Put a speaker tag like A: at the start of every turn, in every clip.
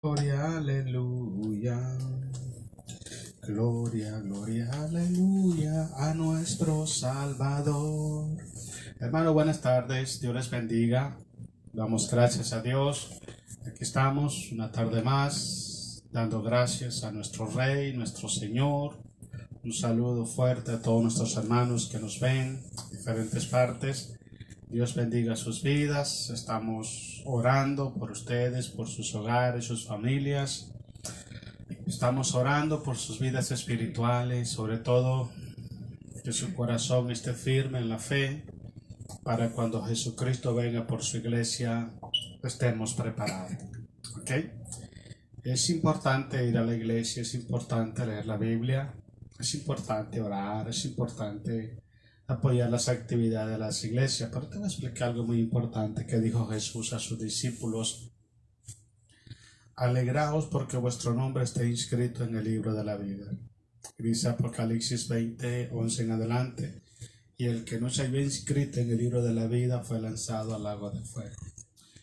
A: Gloria, aleluya. Gloria, gloria, aleluya a nuestro Salvador. Hermano, buenas tardes. Dios les bendiga. Damos gracias a Dios. Aquí estamos una tarde más, dando gracias a nuestro Rey, nuestro Señor. Un saludo fuerte a todos nuestros hermanos que nos ven en diferentes partes. Dios bendiga sus vidas. Estamos orando por ustedes, por sus hogares, sus familias. Estamos orando por sus vidas espirituales, sobre todo que su corazón esté firme en la fe, para cuando Jesucristo venga por su iglesia estemos preparados. ¿Ok? Es importante ir a la iglesia, es importante leer la Biblia, es importante orar, es importante apoyar las actividades de las iglesias, pero te voy a explicar algo muy importante que dijo Jesús a sus discípulos. Alegraos porque vuestro nombre esté inscrito en el libro de la vida. Dice Apocalipsis 20, 11 en adelante. Y el que no se había inscrito en el libro de la vida fue lanzado al lago de fuego.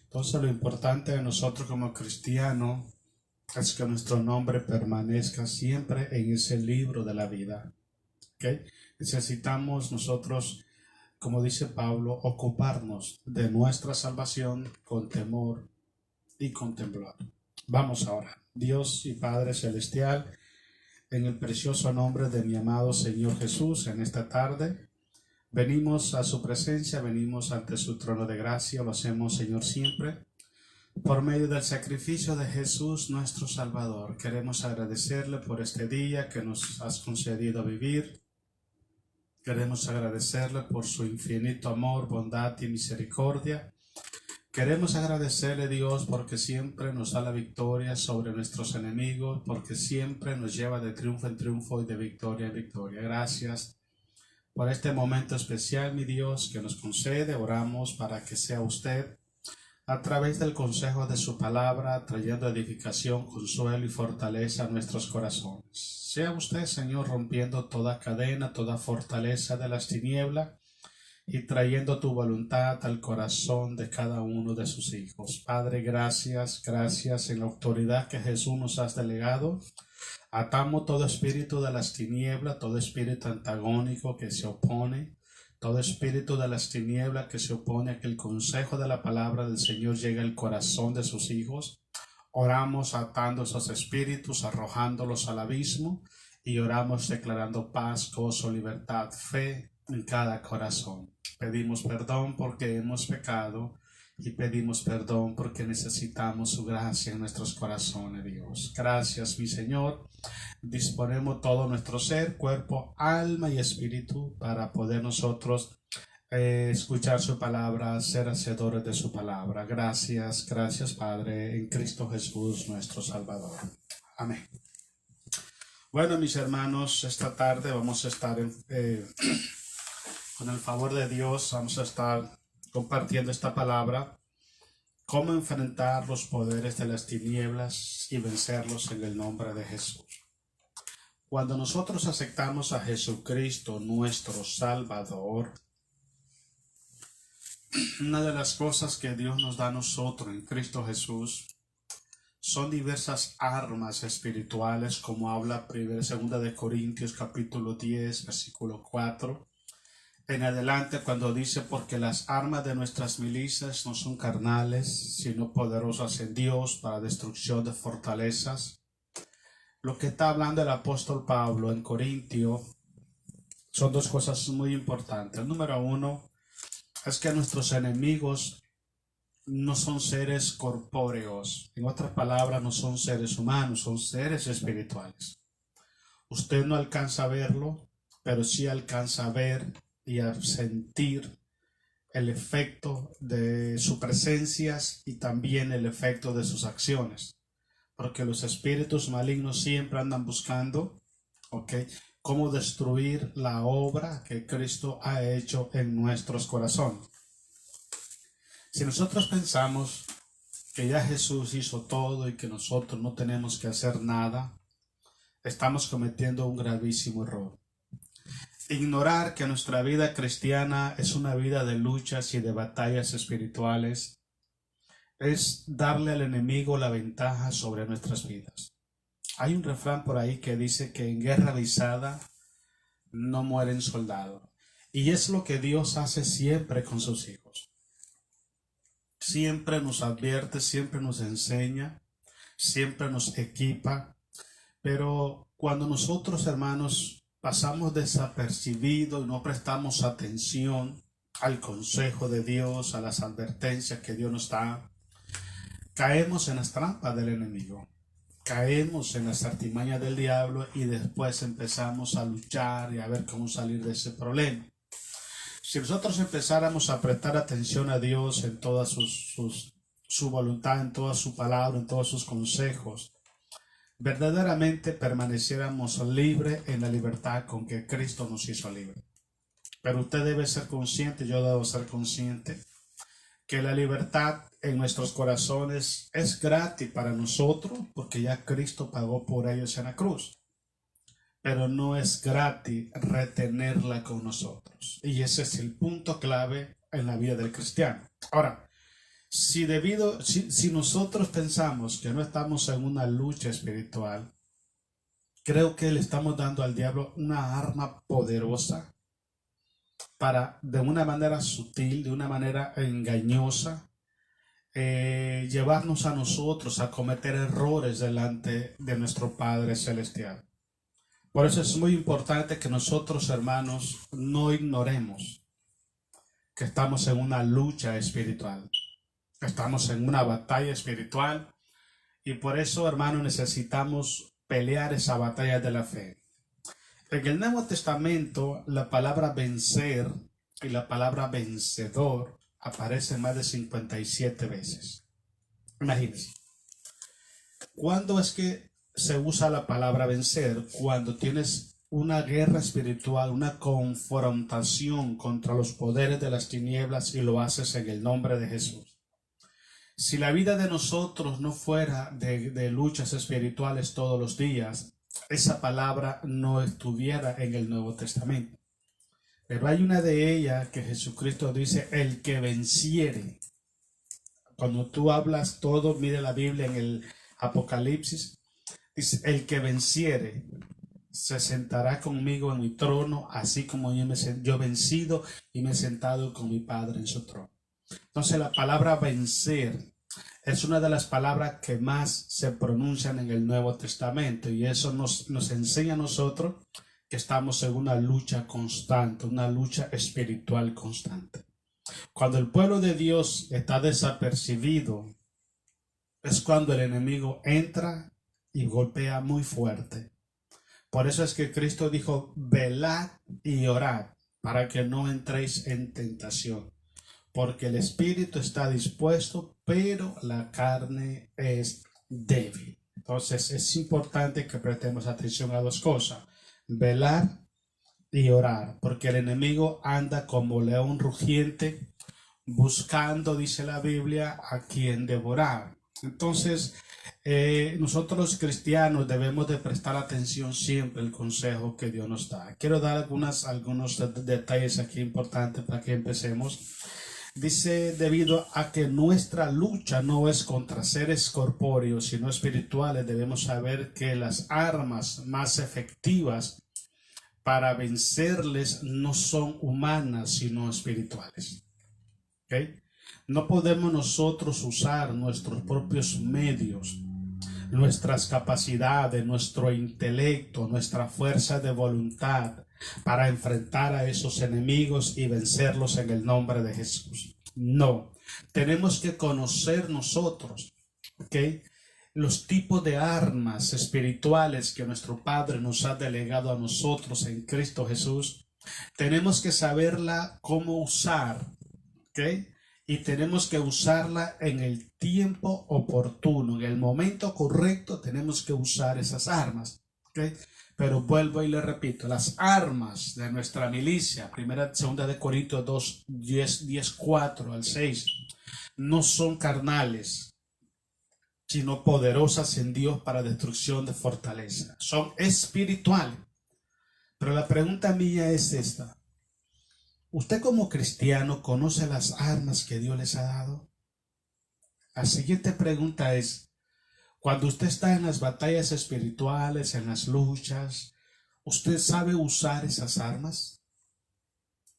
A: Entonces lo importante de nosotros como cristianos es que nuestro nombre permanezca siempre en ese libro de la vida. ¿Okay? Necesitamos nosotros, como dice Pablo, ocuparnos de nuestra salvación con temor y con temblor. Vamos ahora. Dios y Padre Celestial, en el precioso nombre de mi amado Señor Jesús, en esta tarde venimos a su presencia, venimos ante su trono de gracia, lo hacemos, Señor, siempre por medio del sacrificio de Jesús nuestro Salvador. Queremos agradecerle por este día que nos has concedido vivir. Queremos agradecerle por su infinito amor, bondad y misericordia. Queremos agradecerle, Dios, porque siempre nos da la victoria sobre nuestros enemigos, porque siempre nos lleva de triunfo en triunfo y de victoria en victoria. Gracias por este momento especial, mi Dios, que nos concede. Oramos para que sea usted, a través del consejo de su palabra, trayendo edificación, consuelo y fortaleza a nuestros corazones. Sea usted, Señor, rompiendo toda cadena, toda fortaleza de las tinieblas y trayendo tu voluntad al corazón de cada uno de sus hijos. Padre, gracias, gracias en la autoridad que Jesús nos has delegado. Atamos todo espíritu de las tinieblas, todo espíritu antagónico que se opone, todo espíritu de las tinieblas que se opone a que el consejo de la palabra del Señor llegue al corazón de sus hijos. Oramos atando esos espíritus, arrojándolos al abismo, y oramos declarando paz, gozo, libertad, fe en cada corazón. Pedimos perdón porque hemos pecado y pedimos perdón porque necesitamos su gracia en nuestros corazones, Dios. Gracias, mi Señor. Disponemos todo nuestro ser, cuerpo, alma y espíritu para poder nosotros escuchar su palabra, ser hacedores de su palabra. Gracias, gracias, Padre, en Cristo Jesús, nuestro Salvador. Amén. Bueno, mis hermanos, esta tarde vamos a estar con el favor de Dios, vamos a estar compartiendo esta palabra, cómo enfrentar los poderes de las tinieblas y vencerlos en el nombre de Jesús. Cuando nosotros aceptamos a Jesucristo, nuestro Salvador, una de las cosas que Dios nos da a nosotros en Cristo Jesús son diversas armas espirituales, como habla 2 de Corintios capítulo 10, versículo 4. En adelante, cuando dice, porque las armas de nuestras milicias no son carnales, sino poderosas en Dios para destrucción de fortalezas. Lo que está hablando el apóstol Pablo en Corintio son dos cosas muy importantes. Número uno, es que nuestros enemigos no son seres corpóreos. En otras palabras, no son seres humanos, son seres espirituales. Usted no alcanza a verlo, pero sí alcanza a ver y a sentir el efecto de sus presencias y también el efecto de sus acciones, porque los espíritus malignos siempre andan buscando, cómo destruir la obra que Cristo ha hecho en nuestros corazones. Si nosotros pensamos que ya Jesús hizo todo y que nosotros no tenemos que hacer nada, estamos cometiendo un gravísimo error. Ignorar que nuestra vida cristiana es una vida de luchas y de batallas espirituales es darle al enemigo la ventaja sobre nuestras vidas. Hay un refrán por ahí que dice que en guerra avisada no mueren soldados. Y es lo que Dios hace siempre con sus hijos. Siempre nos advierte, siempre nos enseña, siempre nos equipa. Pero cuando nosotros, hermanos, pasamos desapercibidos y no prestamos atención al consejo de Dios, a las advertencias que Dios nos da, caemos en las trampas del enemigo. Caemos en las artimañas del diablo y después empezamos a luchar y a ver cómo salir de ese problema. Si nosotros empezáramos a prestar atención a Dios en toda su voluntad, en toda su palabra, en todos sus consejos, verdaderamente permaneciéramos libres en la libertad con que Cristo nos hizo libres. Pero usted debe ser consciente, yo debo ser consciente, que la libertad en nuestros corazones es gratis para nosotros porque ya Cristo pagó por ellos en la cruz. Pero no es gratis retenerla con nosotros. Y ese es el punto clave en la vida del cristiano. Ahora, si nosotros pensamos que no estamos en una lucha espiritual, creo que le estamos dando al diablo una arma poderosa para, de una manera sutil, de una manera engañosa, llevarnos a nosotros a cometer errores delante de nuestro Padre Celestial. Por eso es muy importante que nosotros, hermanos, no ignoremos que estamos en una lucha espiritual. Estamos en una batalla espiritual y por eso, hermanos, necesitamos pelear esa batalla de la fe. En el Nuevo Testamento, la palabra vencer y la palabra vencedor aparecen más de 57 veces. Imagínense. ¿Cuándo es que se usa la palabra vencer? Cuando tienes una guerra espiritual, una confrontación contra los poderes de las tinieblas y lo haces en el nombre de Jesús. Si la vida de nosotros no fuera de luchas espirituales todos los días, esa palabra no estuviera en el Nuevo Testamento. Pero hay una de ellas que Jesucristo dice, el que venciere. Cuando tú hablas todo, mire la Biblia en el Apocalipsis, dice, el que venciere se sentará conmigo en mi trono, así como yo he vencido y me he sentado con mi Padre en su trono. Entonces la palabra vencer es una de las palabras que más se pronuncian en el Nuevo Testamento y eso nos enseña a nosotros que estamos en una lucha constante, una lucha espiritual constante. Cuando el pueblo de Dios está desapercibido, es cuando el enemigo entra y golpea muy fuerte. Por eso es que Cristo dijo, velad y orad para que no entréis en tentación. Porque el espíritu está dispuesto, pero la carne es débil. Entonces es importante que prestemos atención a dos cosas. Velar y orar. Porque el enemigo anda como león rugiente, buscando, dice la Biblia, a quien devorar. Entonces nosotros los cristianos debemos de prestar atención siempre al consejo que Dios nos da. Quiero dar algunos detalles aquí importantes para que empecemos. Dice, debido a que nuestra lucha no es contra seres corpóreos, sino espirituales, debemos saber que las armas más efectivas para vencerles no son humanas, sino espirituales. ¿Okay? No podemos nosotros usar nuestros propios medios, nuestras capacidades, nuestro intelecto, nuestra fuerza de voluntad para enfrentar a esos enemigos y vencerlos en el nombre de Jesús. No, tenemos que conocer nosotros, ¿okay?, los tipos de armas espirituales que nuestro Padre nos ha delegado a nosotros en Cristo Jesús. Tenemos que saberla cómo usar, ¿okay?, y tenemos que usarla en el tiempo oportuno, en el momento correcto tenemos que usar esas armas, ¿okay? Pero vuelvo y le repito, las armas de nuestra milicia, segunda de Corintios 2, 10, 4 al 6, no son carnales, sino poderosas en Dios para destrucción de fortaleza. Son espirituales. Pero la pregunta mía es esta. ¿Usted como cristiano conoce las armas que Dios les ha dado? La siguiente pregunta es, cuando usted está en las batallas espirituales, en las luchas, ¿usted sabe usar esas armas?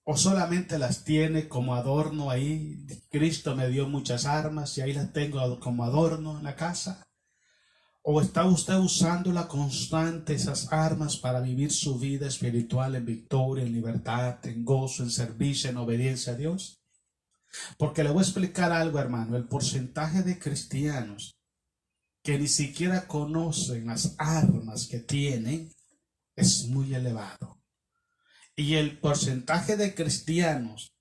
A: ¿O solamente las tiene como adorno ahí? Cristo me dio muchas armas y ahí las tengo como adorno en la casa. ¿O está usted usando la constante esas armas para vivir su vida espiritual en victoria, en libertad, en gozo, en servicio, en obediencia a Dios? Porque le voy a explicar algo, hermano. El porcentaje de cristianos que ni siquiera conocen las armas que tienen es muy elevado. Y el porcentaje de cristianos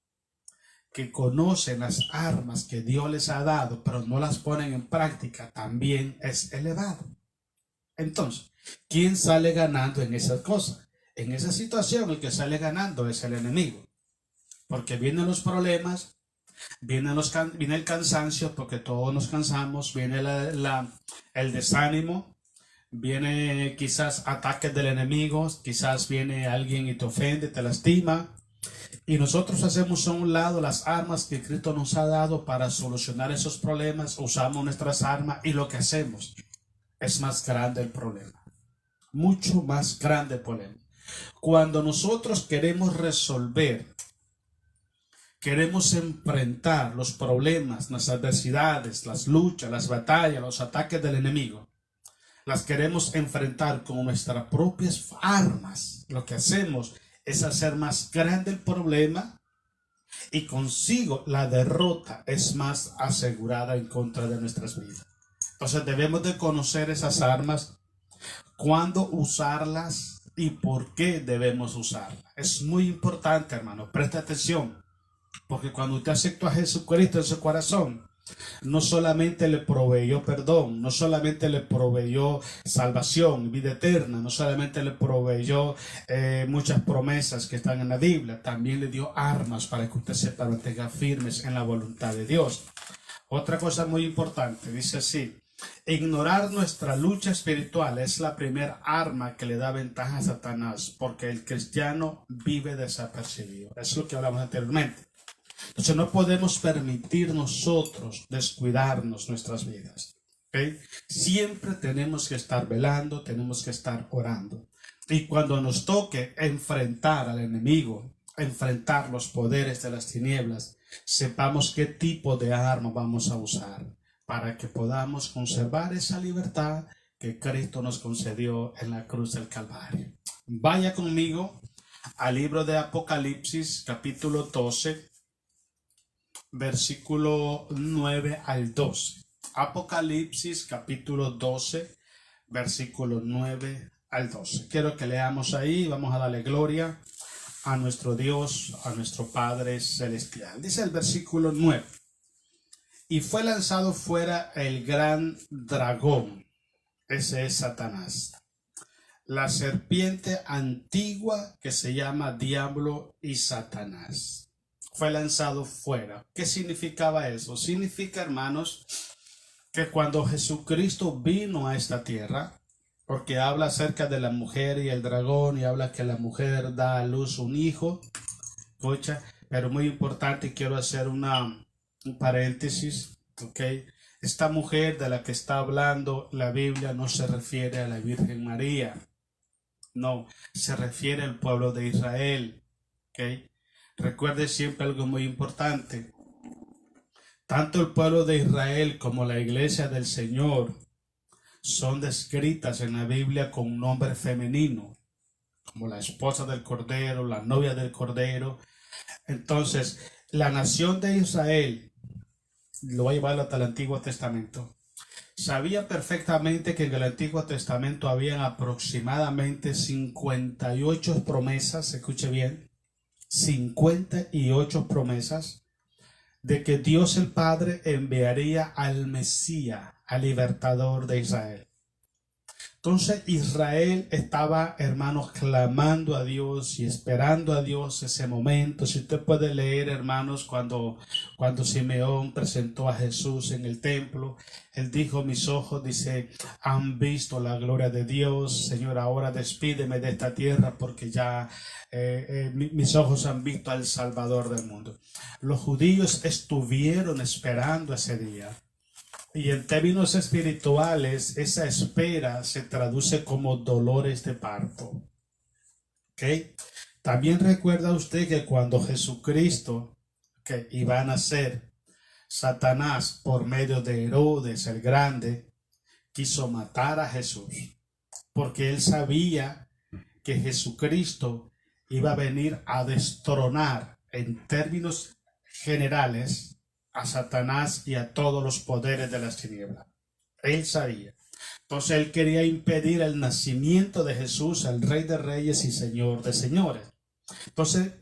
A: que conocen las armas que Dios les ha dado, pero no las ponen en práctica, también es elevado. Entonces, ¿quién sale ganando en esas cosas? En esa situación, el que sale ganando es el enemigo. Porque vienen los problemas, viene el cansancio, porque todos nos cansamos, viene el desánimo, viene quizás ataques del enemigo, quizás viene alguien y te ofende, te lastima. Y nosotros hacemos a un lado las armas que Cristo nos ha dado para solucionar esos problemas, usamos nuestras armas y lo que hacemos es más grande el problema. Mucho más grande el problema. Cuando nosotros queremos resolver, queremos enfrentar los problemas, las adversidades, las luchas, las batallas, los ataques del enemigo, las queremos enfrentar con nuestras propias armas. Lo que hacemos es hacer más grande el problema y consigo la derrota es más asegurada en contra de nuestras vidas. Entonces debemos de conocer esas armas, cuándo usarlas y por qué debemos usarlas. Es muy importante, hermano, presta atención, porque cuando usted aceptó a Jesucristo en su corazón, no solamente le proveyó perdón, no solamente le proveyó salvación, vida eterna, no solamente le proveyó muchas promesas que están en la Biblia, también le dio armas para que usted se mantenga firmes en la voluntad de Dios. Otra cosa muy importante, dice así: ignorar nuestra lucha espiritual es la primera arma que le da ventaja a Satanás, porque el cristiano vive desapercibido. Eso es lo que hablamos anteriormente. Entonces no podemos permitir nosotros descuidarnos nuestras vidas. ¿Okay? Siempre tenemos que estar velando, tenemos que estar orando. Y cuando nos toque enfrentar al enemigo, enfrentar los poderes de las tinieblas, sepamos qué tipo de arma vamos a usar para que podamos conservar esa libertad que Cristo nos concedió en la cruz del Calvario. Vaya conmigo al libro de Apocalipsis, capítulo 12. Versículo 9 al 12. Apocalipsis capítulo 12, versículo 9 al 12. Quiero que leamos ahí, vamos a darle gloria a nuestro Dios, a nuestro Padre Celestial. Dice el versículo 9. Y fue lanzado fuera el gran dragón, ese es Satanás, la serpiente antigua que se llama Diablo y Satanás. Fue lanzado fuera. ¿Qué significaba eso? Significa, hermanos, que cuando Jesucristo vino a esta tierra, porque habla acerca de la mujer y el dragón, y habla que la mujer da a luz un hijo, escucha, pero muy importante, quiero hacer un paréntesis, ¿ok? Esta mujer de la que está hablando la Biblia no se refiere a la Virgen María, no, se refiere al pueblo de Israel, ¿ok? Recuerde siempre algo muy importante. Tanto el pueblo de Israel como la iglesia del Señor son descritas en la Biblia con un nombre femenino, como la esposa del Cordero, la novia del Cordero. Entonces, la nación de Israel, lo voy a llevar hasta el Antiguo Testamento, sabía perfectamente que en el Antiguo Testamento habían aproximadamente 58 promesas, escuche bien, 58 promesas de que Dios el Padre enviaría al Mesías, al libertador de Israel. Entonces Israel estaba, hermanos, clamando a Dios y esperando a Dios ese momento. Si usted puede leer, hermanos, cuando Simeón presentó a Jesús en el templo, él dijo: mis ojos, dice, han visto la gloria de Dios. Señor, ahora despídeme de esta tierra porque ya mis ojos han visto al Salvador del mundo. Los judíos estuvieron esperando ese día. Y en términos espirituales, esa espera se traduce como dolores de parto. ¿Ok? También recuerda usted que cuando Jesucristo, que iba a nacer, Satanás, por medio de Herodes el Grande, quiso matar a Jesús, porque él sabía que Jesucristo iba a venir a destronar en términos generales a Satanás y a todos los poderes de las tinieblas. Él sabía. Entonces él quería impedir el nacimiento de Jesús, el Rey de Reyes y Señor de Señores. Entonces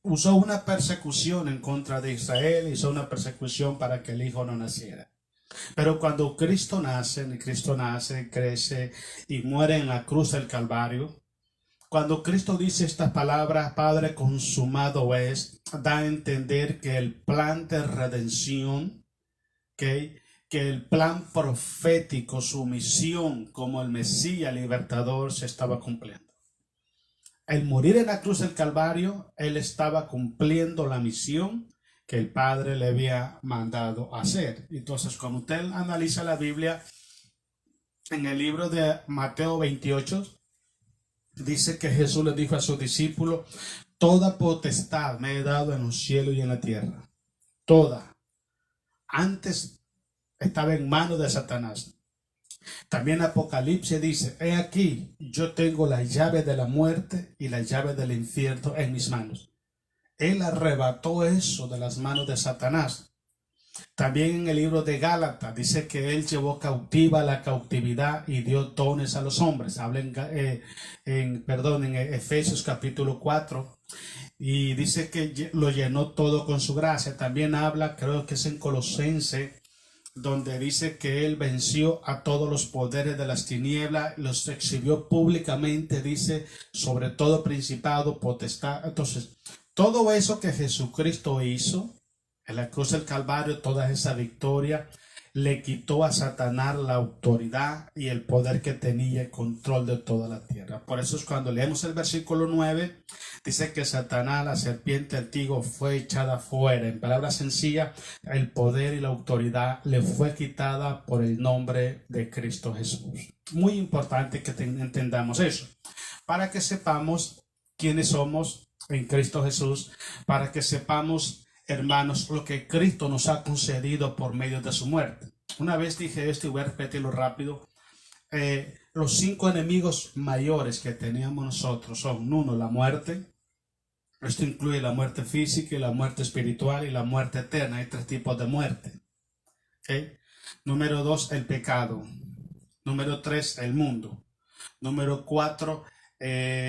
A: usó una persecución en contra de Israel, hizo una persecución para que el Hijo no naciera. Pero cuando Cristo nace, crece y muere en la cruz del Calvario, cuando Cristo dice estas palabras, Padre, consumado es, da a entender que el plan de redención, que el plan profético, su misión como el Mesías libertador se estaba cumpliendo. Al morir en la cruz del Calvario, él estaba cumpliendo la misión que el Padre le había mandado hacer. Entonces, cuando usted analiza la Biblia, en el libro de Mateo 28, dice que Jesús le dijo a sus discípulos, toda potestad me he dado en los cielos y en la tierra. Toda. Antes estaba en manos de Satanás. También Apocalipsis dice, he aquí, yo tengo la llave de la muerte y la llave del infierno en mis manos. Él arrebató eso de las manos de Satanás. También en el libro de Gálatas dice que él llevó cautiva la cautividad y dio dones a los hombres. Habla en Efesios capítulo 4 y dice que lo llenó todo con su gracia. También habla, creo que es en Colosenses, donde dice que él venció a todos los poderes de las tinieblas, los exhibió públicamente, dice, sobre todo principado, potestad. Entonces, todo eso que Jesucristo hizo en la cruz del Calvario, toda esa victoria, le quitó a Satanás la autoridad y el poder que tenía, el control de toda la tierra. Por eso es cuando leemos el versículo 9, dice que Satanás, la serpiente antigua, fue echada fuera. En palabras sencillas, el poder y la autoridad le fue quitada por el nombre de Cristo Jesús. Muy importante que entendamos eso, para que sepamos quiénes somos en Cristo Jesús, para que sepamos, hermanos, lo que Cristo nos ha concedido por medio de su muerte. Una vez dije esto y voy a repetirlo rápido. Los 5 enemigos mayores que teníamos nosotros son: 1, la muerte. Esto incluye la muerte física y la muerte espiritual y la muerte eterna. Hay 3 tipos de muerte. ¿Okay? Número 2, el pecado. Número 3, el mundo. Número 4,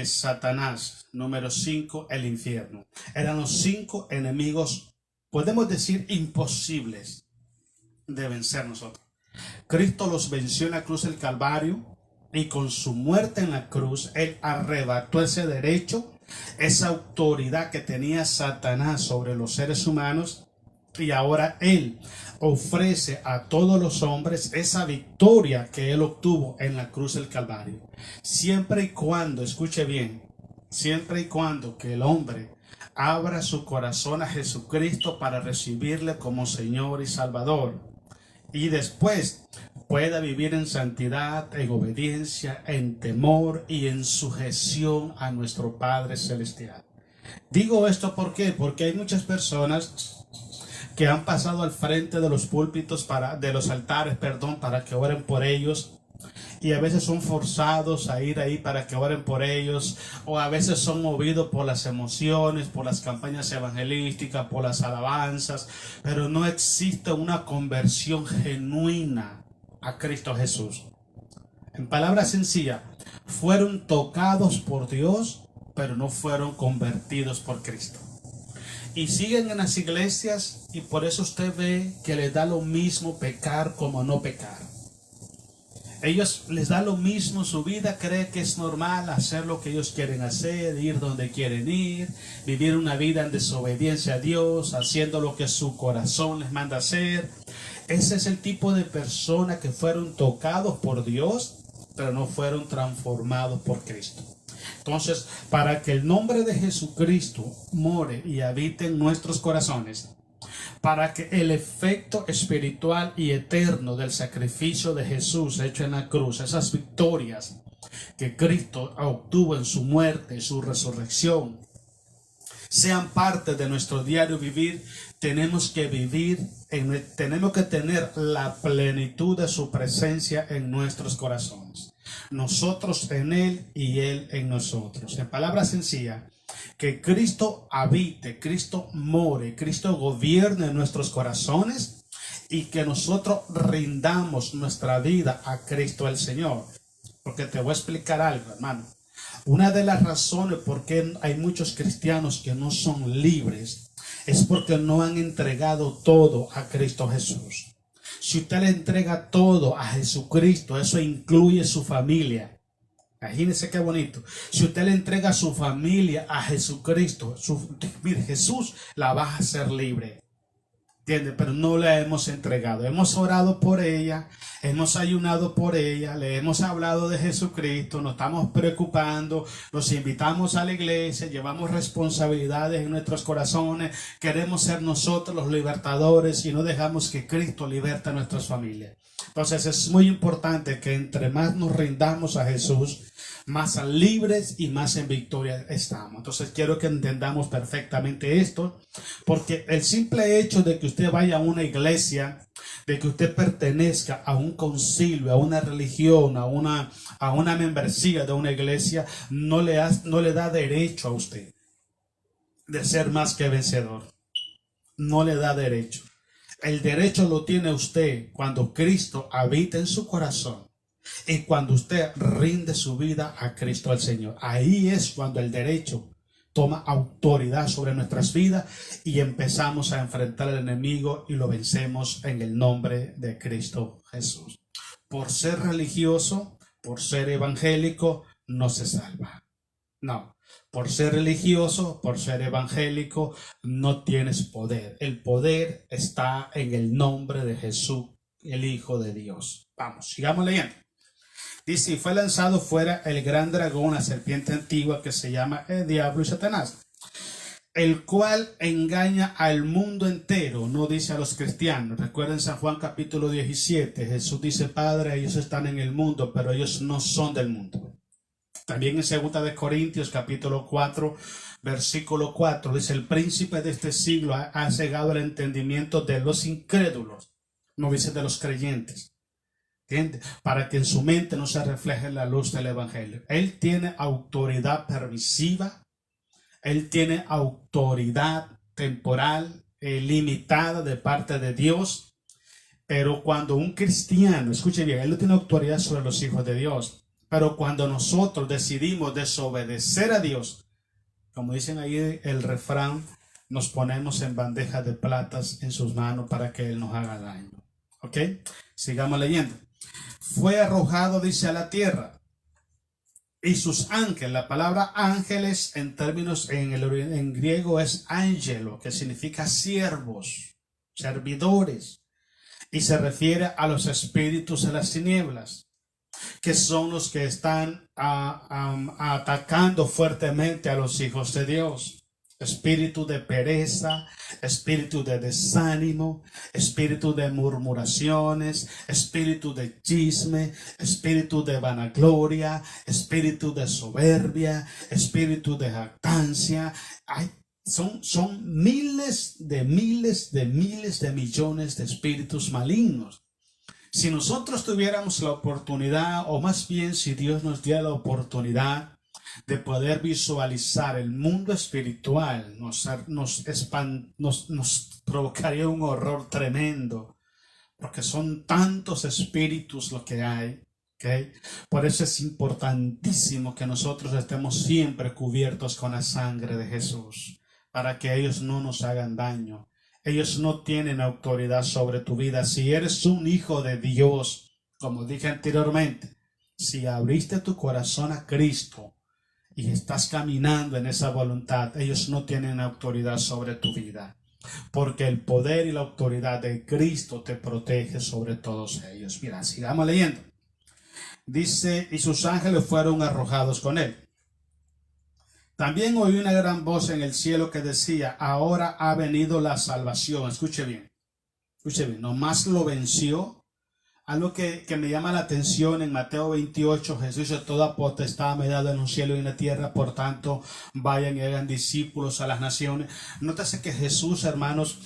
A: Satanás. Número 5, el infierno. Eran los 5 enemigos, podemos decir, imposibles de vencer nosotros. Cristo los venció en la cruz del Calvario y con su muerte en la cruz, él arrebató ese derecho, esa autoridad que tenía Satanás sobre los seres humanos, y ahora él ofrece a todos los hombres esa victoria que él obtuvo en la cruz del Calvario. Siempre y cuando, escuche bien, siempre y cuando que el hombre abra su corazón a Jesucristo para recibirle como Señor y Salvador, y después pueda vivir en santidad, en obediencia, en temor y en sujeción a nuestro Padre Celestial. Digo esto ¿por qué? Porque hay muchas personas que han pasado al frente de los púlpitos, de los altares, para que oren por ellos, y a veces son forzados a ir ahí para que oren por ellos, o a veces son movidos por las emociones, por las campañas evangelísticas, por las alabanzas, pero no existe una conversión genuina a Cristo Jesús. En palabras sencillas, fueron tocados por Dios, pero no fueron convertidos por Cristo. Y siguen en las iglesias, y por eso usted ve que les da lo mismo pecar como no pecar. Ellos les da lo mismo su vida, cree que es normal hacer lo que ellos quieren hacer, ir donde quieren ir, vivir una vida en desobediencia a Dios, haciendo lo que su corazón les manda hacer. Ese es el tipo de personas que fueron tocados por Dios, pero no fueron transformados por Cristo. Entonces, para que el nombre de Jesucristo more y habite en nuestros corazones, para que el efecto espiritual y eterno del sacrificio de Jesús hecho en la cruz, esas victorias que Cristo obtuvo en su muerte y su resurrección, sean parte de nuestro diario vivir. Tenemos que tener la plenitud de su presencia en nuestros corazones. Nosotros en Él y Él en nosotros. En palabras sencillas, que Cristo habite, Cristo more, Cristo gobierne en nuestros corazones y que nosotros rindamos nuestra vida a Cristo el Señor. Porque te voy a explicar algo, hermano. Una de las razones por qué hay muchos cristianos que no son libres es porque no han entregado todo a Cristo Jesús. Si usted le entrega todo a Jesucristo, eso incluye su familia. Imagínense qué bonito. Si usted le entrega a su familia a Jesucristo, mire, Jesús la va a hacer libre. ¿Entiende? Pero no la hemos entregado. Hemos orado por ella, hemos ayunado por ella, le hemos hablado de Jesucristo, nos estamos preocupando, nos invitamos a la iglesia, llevamos responsabilidades en nuestros corazones, queremos ser nosotros los libertadores y no dejamos que Cristo liberte a nuestras familias. Entonces es muy importante que entre más nos rindamos a Jesús, más libres y más en victoria estamos. Entonces quiero que entendamos perfectamente esto, porque el simple hecho de que usted vaya a una iglesia, de que usted pertenezca a un concilio, a una religión, a una membresía de una iglesia, no le da derecho a usted de ser más que vencedor. No le da derecho. El derecho lo tiene usted cuando Cristo habita en su corazón y cuando usted rinde su vida a Cristo el Señor. Ahí es cuando el derecho toma autoridad sobre nuestras vidas y empezamos a enfrentar al enemigo y lo vencemos en el nombre de Cristo Jesús. Por ser religioso, por ser evangélico, no se salva. No. Por ser religioso, por ser evangélico, no tienes poder. El poder está en el nombre de Jesús, el Hijo de Dios. Vamos, sigamos leyendo. Dice, y fue lanzado fuera el gran dragón, la serpiente antigua que se llama el diablo y Satanás, el cual engaña al mundo entero. No dice a los cristianos. Recuerden San Juan capítulo 17. Jesús dice, Padre, ellos están en el mundo, pero ellos no son del mundo. También en 2 de Corintios capítulo 4 versículo 4 dice, el príncipe de este siglo ha cegado el entendimiento de los incrédulos, no dice de los creyentes, ¿entiendes? Para que en su mente no se refleje la luz del evangelio. Él tiene autoridad permisiva, él tiene autoridad temporal limitada de parte de Dios, pero cuando un cristiano, escuche bien, él no tiene autoridad sobre los hijos de Dios. Pero cuando nosotros decidimos desobedecer a Dios, como dicen ahí el refrán, nos ponemos en bandeja de platas en sus manos para que Él nos haga daño. ¿Ok? Sigamos leyendo. Fue arrojado, dice, a la tierra. Y sus ángeles, la palabra ángeles en términos en griego es ángelo, que significa siervos, servidores. Y se refiere a los espíritus de las tinieblas, que son los que están atacando fuertemente a los hijos de Dios. Espíritu de pereza, espíritu de desánimo, espíritu de murmuraciones, espíritu de chisme, espíritu de vanagloria, espíritu de soberbia, espíritu de jactancia. Son miles de millones de espíritus malignos. Si nosotros tuviéramos la oportunidad, o más bien si Dios nos diera la oportunidad de poder visualizar el mundo espiritual, nos provocaría un horror tremendo, porque son tantos espíritus lo que hay. ¿Okay? Por eso es importantísimo que nosotros estemos siempre cubiertos con la sangre de Jesús, para que ellos no nos hagan daño. Ellos no tienen autoridad sobre tu vida. Si eres un hijo de Dios, como dije anteriormente, si abriste tu corazón a Cristo y estás caminando en esa voluntad, ellos no tienen autoridad sobre tu vida, porque el poder y la autoridad de Cristo te protege sobre todos ellos. Mira, sigamos leyendo. Dice, y sus ángeles fueron arrojados con él. También oí una gran voz en el cielo que decía, ahora ha venido la salvación. Escuche bien, nomás lo venció. Algo que me llama la atención en Mateo 28, Jesús dice, toda potestad me ha dado en un cielo y en la tierra, por tanto, vayan y hagan discípulos a las naciones. Nótese que Jesús, hermanos,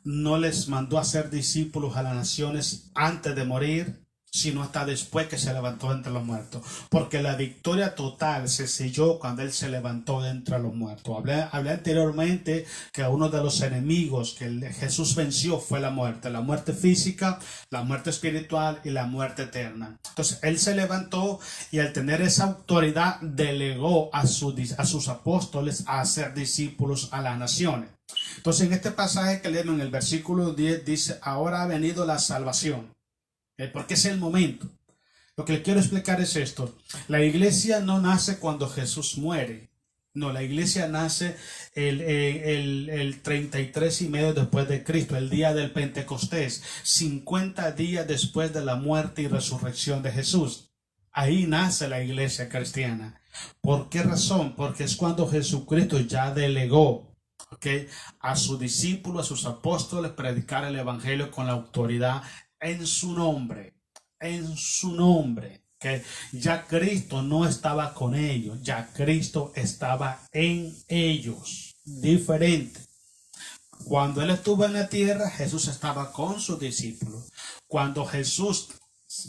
A: no les mandó a hacer discípulos a las naciones antes de morir, sino hasta después que se levantó entre los muertos, porque la victoria total se selló cuando Él se levantó de entre los muertos. Hablé anteriormente que uno de los enemigos que Jesús venció fue la muerte física, la muerte espiritual y la muerte eterna. Entonces Él se levantó y al tener esa autoridad delegó a sus apóstoles a hacer discípulos a las naciones. Entonces en este pasaje que leemos en el versículo 10 dice, ahora ha venido la salvación. Porque es el momento. Lo que le quiero explicar es esto. La iglesia no nace cuando Jesús muere. No, la iglesia nace el 33 y medio después de Cristo, el día del Pentecostés, 50 días después de la muerte y resurrección de Jesús. Ahí nace la iglesia cristiana. ¿Por qué razón? Porque es cuando Jesucristo ya delegó, a sus discípulos, a sus apóstoles, predicar el evangelio con la autoridad en su nombre, que ya Cristo no estaba con ellos, ya Cristo estaba en ellos, diferente. Cuando Él estuvo en la tierra, Jesús estaba con sus discípulos. Cuando Jesús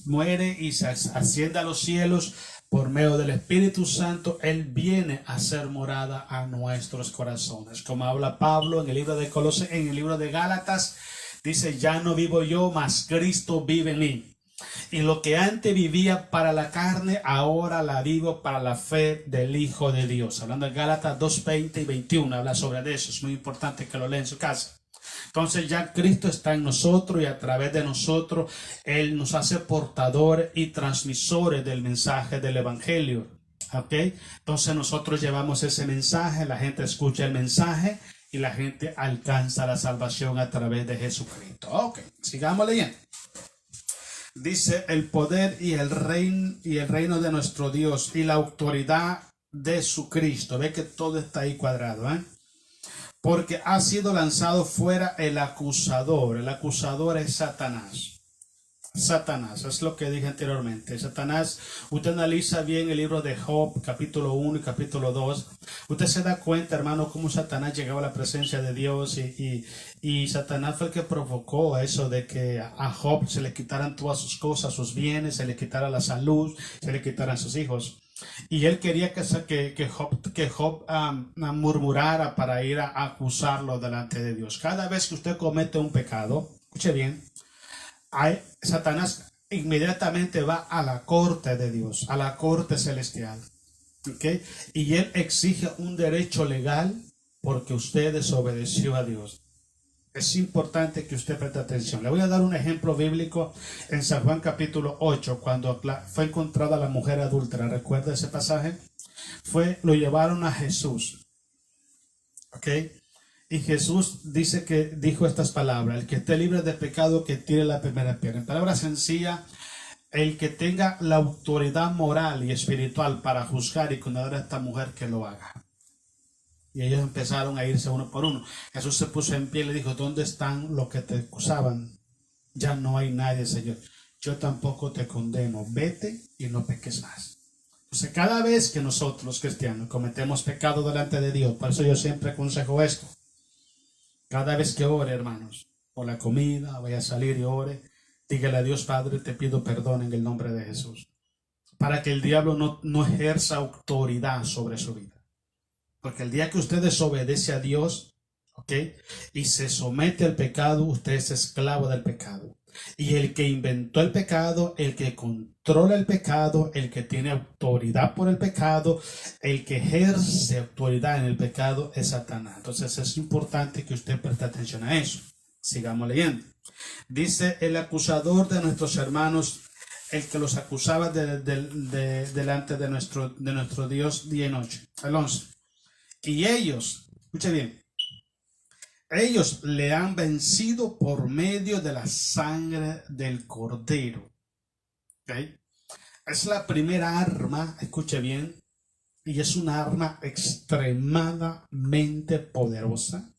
A: muere y se asciende a los cielos por medio del Espíritu Santo, Él viene a hacer morada a nuestros corazones, como habla Pablo en el libro de en el libro de Gálatas. Dice, ya no vivo yo, mas Cristo vive en mí. Y lo que antes vivía para la carne, ahora la vivo para la fe del Hijo de Dios. Hablando de Gálatas 2:20 y 21, habla sobre eso. Es muy importante que lo lea en su casa. Entonces ya Cristo está en nosotros y a través de nosotros Él nos hace portadores y transmisores del mensaje del Evangelio. Entonces nosotros llevamos ese mensaje, la gente escucha el mensaje y la gente alcanza la salvación a través de Jesucristo. Sigamos leyendo. Dice el poder y el reino de nuestro Dios y la autoridad de su Cristo. Ve que todo está ahí cuadrado, porque ha sido lanzado fuera el acusador. El acusador es Satanás. Satanás, es lo que dije anteriormente. Satanás, usted analiza bien el libro de Job, capítulo 1 y capítulo 2. Usted se da cuenta, hermano, cómo Satanás llegaba a la presencia de Dios y Satanás fue el que provocó eso de que a Job se le quitaran todas sus cosas, sus bienes, se le quitara la salud, se le quitaran sus hijos. Y él quería que Job murmurara para ir a acusarlo delante de Dios. Cada vez que usted comete un pecado, escuche bien, Satanás inmediatamente va a la corte de Dios, a la corte celestial. Y él exige un derecho legal porque usted desobedeció a Dios. Es importante que usted preste atención. Le voy a dar un ejemplo bíblico en San Juan capítulo 8, cuando fue encontrada la mujer adúltera. ¿Recuerda ese pasaje? Lo llevaron a Jesús. Y Jesús dijo estas palabras: el que esté libre de pecado, que tire la primera piedra. En palabras sencillas, el que tenga la autoridad moral y espiritual para juzgar y condenar a esta mujer, que lo haga. Y ellos empezaron a irse uno por uno. Jesús se puso en pie y le dijo: ¿dónde están los que te acusaban? Ya no hay nadie, Señor. Yo tampoco te condeno. Vete y no peques más. Entonces, cada vez que nosotros, los cristianos, cometemos pecado delante de Dios, por eso yo siempre aconsejo esto. Cada vez que ore, hermanos, por la comida, vaya a salir y ore, dígale a Dios: Padre, te pido perdón en el nombre de Jesús. Para que el diablo no ejerza autoridad sobre su vida. Porque el día que usted desobedece a Dios, y se somete al pecado, usted es esclavo del pecado. Y el que inventó el pecado, el que controla el pecado, el que tiene autoridad por el pecado, el que ejerce autoridad en el pecado es Satanás. Entonces es importante que usted preste atención a eso. Sigamos leyendo. Dice: el acusador de nuestros hermanos, el que los acusaba delante de nuestro Dios día y noche. El 11. Y ellos, escuche bien, ellos le han vencido por medio de la sangre del Cordero. Es la primera arma, escuche bien, y es un arma extremadamente poderosa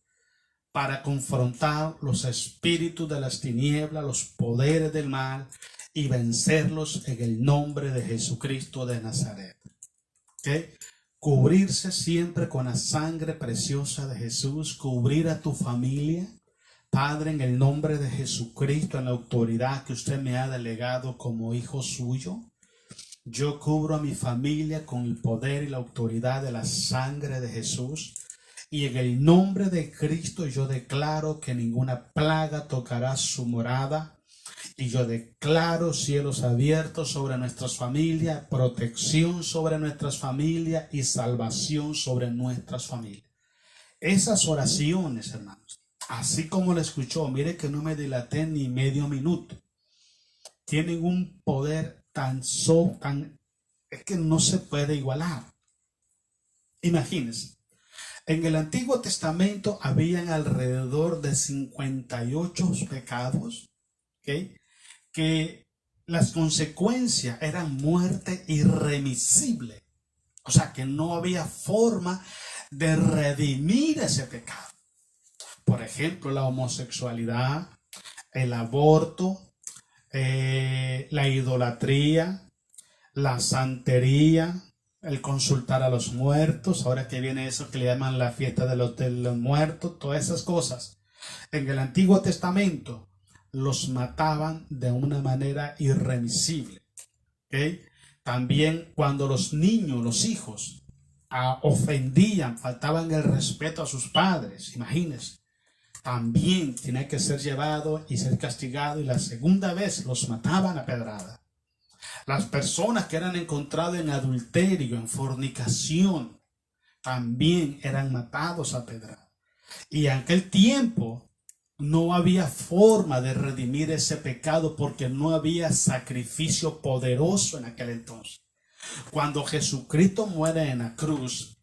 A: para confrontar los espíritus de las tinieblas, los poderes del mal y vencerlos en el nombre de Jesucristo de Nazaret. ¿Okay? Cubrirse siempre con la sangre preciosa de Jesús, cubrir a tu familia, Padre, en el nombre de Jesucristo, en la autoridad que usted me ha delegado como hijo suyo. Yo cubro a mi familia con el poder y la autoridad de la sangre de Jesús. Y en el nombre de Cristo yo declaro que ninguna plaga tocará su morada. Y yo declaro cielos abiertos sobre nuestras familias, protección sobre nuestras familias y salvación sobre nuestras familias. Esas oraciones, hermanos, así como lo escuchó, mire que no me dilaté ni medio minuto, tienen un poder tan es que no se puede igualar. Imagínense. En el Antiguo Testamento habían alrededor de 58 pecados, ¿okay?, que las consecuencias eran muerte irremisible. O sea que no había forma de redimir ese pecado. Por ejemplo, la homosexualidad, el aborto, la idolatría, la santería, el consultar a los muertos, ahora que viene eso que le llaman la fiesta de los muertos, todas esas cosas. En el Antiguo Testamento los mataban de una manera irremisible. ¿Okay? También cuando los niños, los hijos, ofendían, faltaban el respeto a sus padres, imagínense, también tenía que ser llevado y ser castigado, y la segunda vez los mataban a pedrada. Las personas que eran encontradas en adulterio, en fornicación, también eran matados a pedrada. Y en aquel tiempo no había forma de redimir ese pecado porque no había sacrificio poderoso en aquel entonces. Cuando Jesucristo muere en la cruz,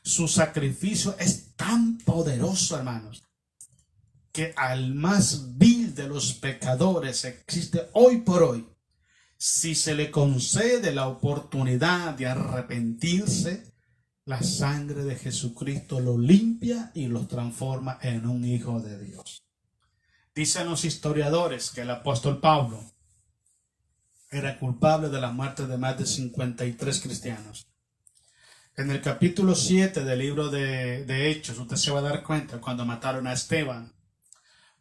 A: su sacrificio es tan poderoso, hermanos, que al más vil de los pecadores existe hoy por hoy, si se le concede la oportunidad de arrepentirse, la sangre de Jesucristo lo limpia y lo transforma en un hijo de Dios. Dicen los historiadores que el apóstol Pablo era culpable de la muerte de más de 53 cristianos. En el capítulo 7 del libro de Hechos, usted se va a dar cuenta cuando mataron a Esteban.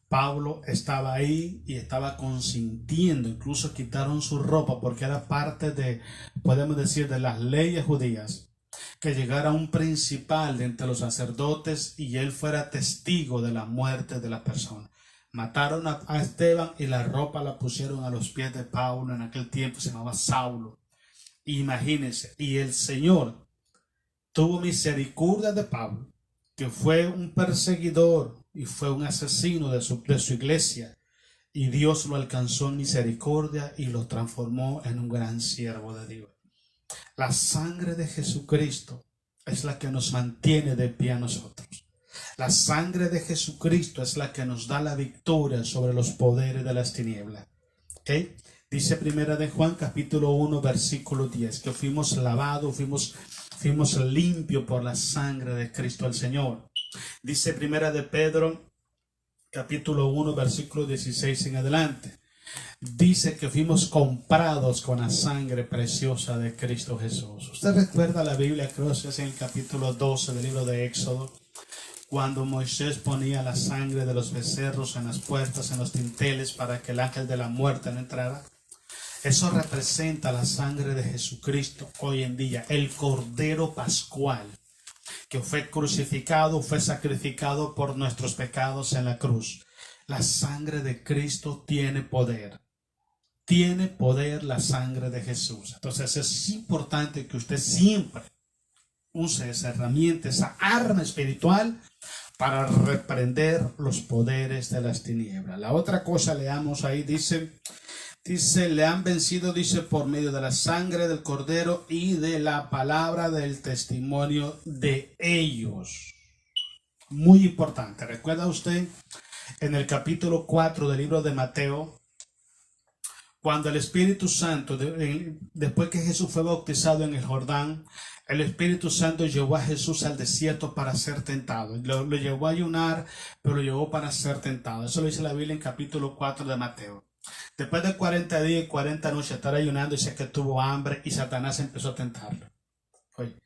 A: Pablo estaba ahí y estaba consintiendo, incluso quitaron su ropa porque era parte de, podemos decir, de las leyes judías, que llegara un principal de entre los sacerdotes y él fuera testigo de la muerte de la persona. Mataron a Esteban y la ropa la pusieron a los pies de Pablo. En aquel tiempo se llamaba Saulo. Imagínense, y el Señor tuvo misericordia de Pablo, que fue un perseguidor y fue un asesino de su iglesia, y Dios lo alcanzó en misericordia y lo transformó en un gran siervo de Dios. La sangre de Jesucristo es la que nos mantiene de pie a nosotros. La sangre de Jesucristo es la que nos da la victoria sobre los poderes de las tinieblas. ¿Okay? Dice primera de Juan capítulo 1 versículo 10 que fuimos lavados, fuimos limpios por la sangre de Cristo el Señor. Dice primera de Pedro capítulo 1 versículo 16 en adelante. Dice que fuimos comprados con la sangre preciosa de Cristo Jesús. Usted recuerda la Biblia, creo que es en el capítulo 12 del libro de Éxodo, cuando Moisés ponía la sangre de los becerros en las puertas, en los dinteles, para que el ángel de la muerte no entrara. Eso representa la sangre de Jesucristo hoy en día, el Cordero Pascual, que fue crucificado, fue sacrificado por nuestros pecados en la cruz. La sangre de Cristo tiene poder. Tiene poder la sangre de Jesús. Entonces es importante que usted siempre use esa herramienta, esa arma espiritual para reprender los poderes de las tinieblas. La otra cosa, leamos ahí, dice, le han vencido, dice, por medio de la sangre del Cordero y de la palabra del testimonio de ellos. Muy importante. ¿Recuerda usted en el capítulo 4 del libro de Mateo, Cuando el Espíritu Santo, después que Jesús fue bautizado en el Jordán, el Espíritu Santo llevó a Jesús al desierto para ser tentado. Lo llevó a ayunar, pero lo llevó para ser tentado. Eso lo dice la Biblia en capítulo 4 de Mateo. Después de 40 días y 40 noches estar ayunando, dice que tuvo hambre y Satanás empezó a tentarlo. Oye,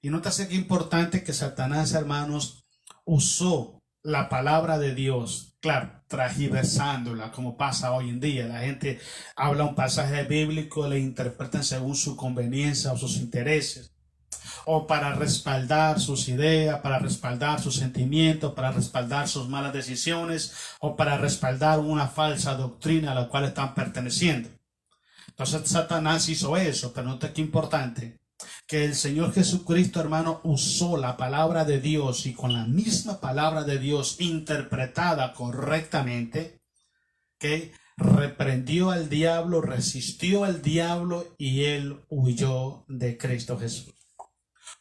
A: y nótase qué importante que Satanás, hermanos, usó la palabra de Dios, claro, transversándola, como pasa hoy en día. La gente habla un pasaje bíblico, le interpretan según su conveniencia o sus intereses, o para respaldar sus ideas, para respaldar sus sentimientos, para respaldar sus malas decisiones, o para respaldar una falsa doctrina a la cual están perteneciendo. Entonces Satanás hizo eso, pero nota qué importante, que el Señor Jesucristo, hermano, usó la palabra de Dios, y con la misma palabra de Dios interpretada correctamente, que reprendió al diablo, resistió al diablo, y él huyó de Cristo Jesús.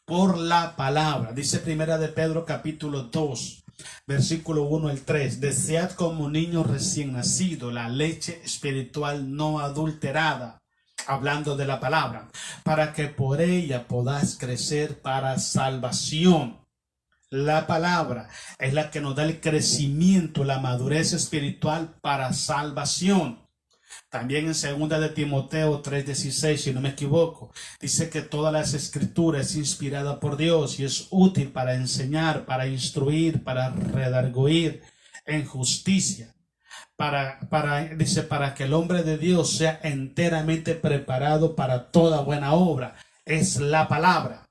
A: Por la palabra, dice Primera de Pedro capítulo 2, versículo 1 al 3, desead como niño recién nacido la leche espiritual no adulterada, hablando de la palabra, para que por ella podáis crecer para salvación. La palabra es la que nos da el crecimiento, la madurez espiritual para salvación. También en 2 de Timoteo 3:16, si no me equivoco, dice que todas las escrituras es inspirada por Dios y es útil para enseñar, para instruir, para redarguir en justicia. Dice, para que el hombre de Dios sea enteramente preparado para toda buena obra. Es la palabra.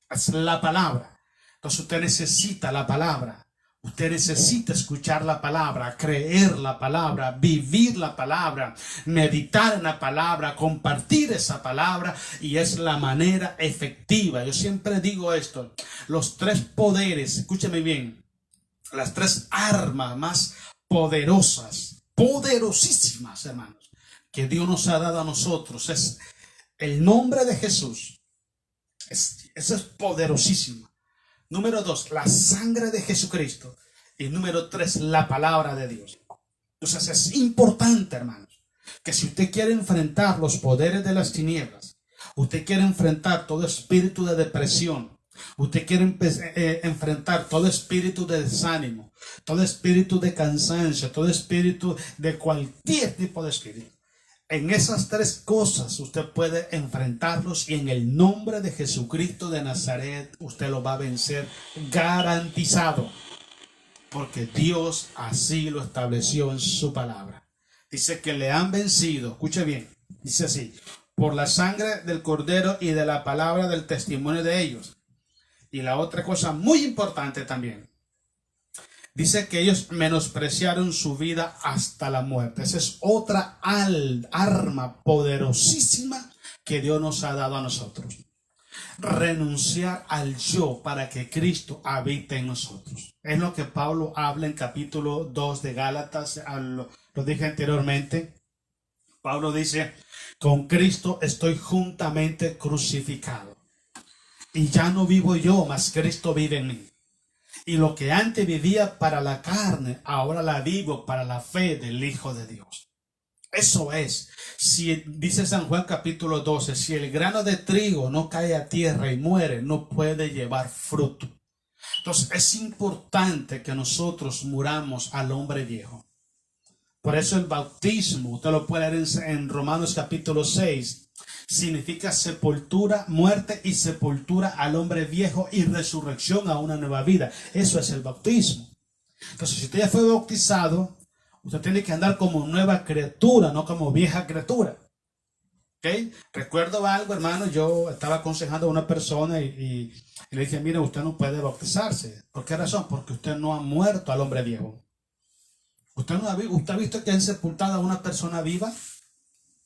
A: Es la palabra. Entonces usted necesita la palabra. Usted necesita escuchar la palabra, creer la palabra, vivir la palabra, meditar en la palabra, compartir esa palabra, y es la manera efectiva. Yo siempre digo esto, los tres poderes, escúcheme bien, las tres armas más poderosas, poderosísimas, hermanos, que Dios nos ha dado a nosotros, es el nombre de Jesús. Eso es poderosísimo. Número 2, la sangre de Jesucristo. Y número 3, la palabra de Dios. Entonces es importante, hermanos, que si usted quiere enfrentar los poderes de las tinieblas, usted quiere enfrentar todo espíritu de depresión, usted quiere enfrentar todo espíritu de desánimo, todo espíritu de cansancio, todo espíritu de cualquier tipo de espíritu, en esas tres cosas usted puede enfrentarlos, y en el nombre de Jesucristo de Nazaret usted lo va a vencer garantizado, porque Dios así lo estableció en su palabra. Dice que le han vencido, escuche bien, dice así, por la sangre del Cordero y de la palabra del testimonio de ellos. Y la otra cosa muy importante también, dice que ellos menospreciaron su vida hasta la muerte. Esa es otra arma poderosísima que Dios nos ha dado a nosotros. Renunciar al yo para que Cristo habite en nosotros. Es lo que Pablo habla en capítulo 2 de Gálatas. Lo dije anteriormente. Pablo dice, con Cristo estoy juntamente crucificado. Y ya no vivo yo, mas Cristo vive en mí. Y lo que antes vivía para la carne, ahora la vivo para la fe del Hijo de Dios. Eso es. Si dice San Juan capítulo 12, si el grano de trigo no cae a tierra y muere, no puede llevar fruto. Entonces es importante que nosotros muramos al hombre viejo. Por eso el bautismo, usted lo puede leer en Romanos capítulo 6, significa sepultura, muerte y sepultura al hombre viejo y resurrección a una nueva vida. Eso es el bautismo. Entonces, si usted ya fue bautizado, usted tiene que andar como nueva criatura, no como vieja criatura. ¿Okay? Recuerdo algo, hermano, yo estaba aconsejando a una persona y le dije, mire, usted no puede bautizarse. ¿Por qué razón? Porque usted no ha muerto al hombre viejo. ¿Usted ha visto que han sepultado a una persona viva?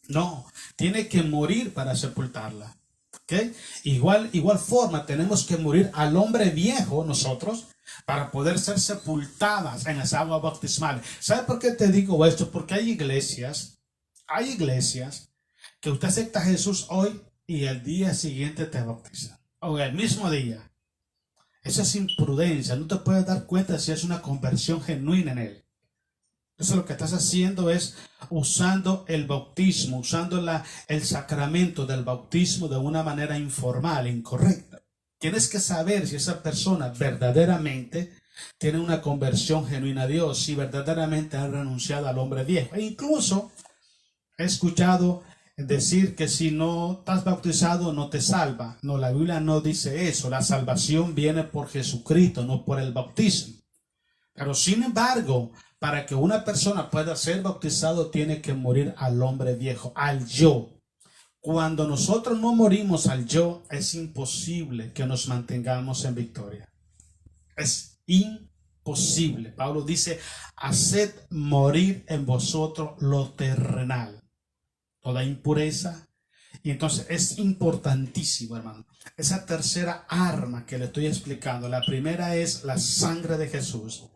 A: No, tiene que morir para sepultarla. ¿Okay? Igual forma tenemos que morir al hombre viejo nosotros para poder ser sepultadas en las aguas bautismales. ¿Sabe por qué te digo esto? Porque hay iglesias que usted acepta a Jesús hoy y el día siguiente te bautiza. O el mismo día. Eso es imprudencia. No te puedes dar cuenta si es una conversión genuina en él. Entonces lo que estás haciendo es usando el bautismo, usando el sacramento del bautismo de una manera informal, incorrecta. Tienes que saber si esa persona verdaderamente tiene una conversión genuina a Dios, si verdaderamente ha renunciado al hombre viejo. E incluso he escuchado decir que si no estás bautizado no te salva. No, la Biblia no dice eso. La salvación viene por Jesucristo, no por el bautismo. Pero sin embargo, para que una persona pueda ser bautizado, tiene que morir al hombre viejo, al yo. Cuando nosotros no morimos al yo, es imposible que nos mantengamos en victoria. Es imposible. Pablo dice, haced morir en vosotros lo terrenal, toda impureza. Y entonces es importantísimo, hermano, esa tercera arma que le estoy explicando. La primera es la sangre de Jesús.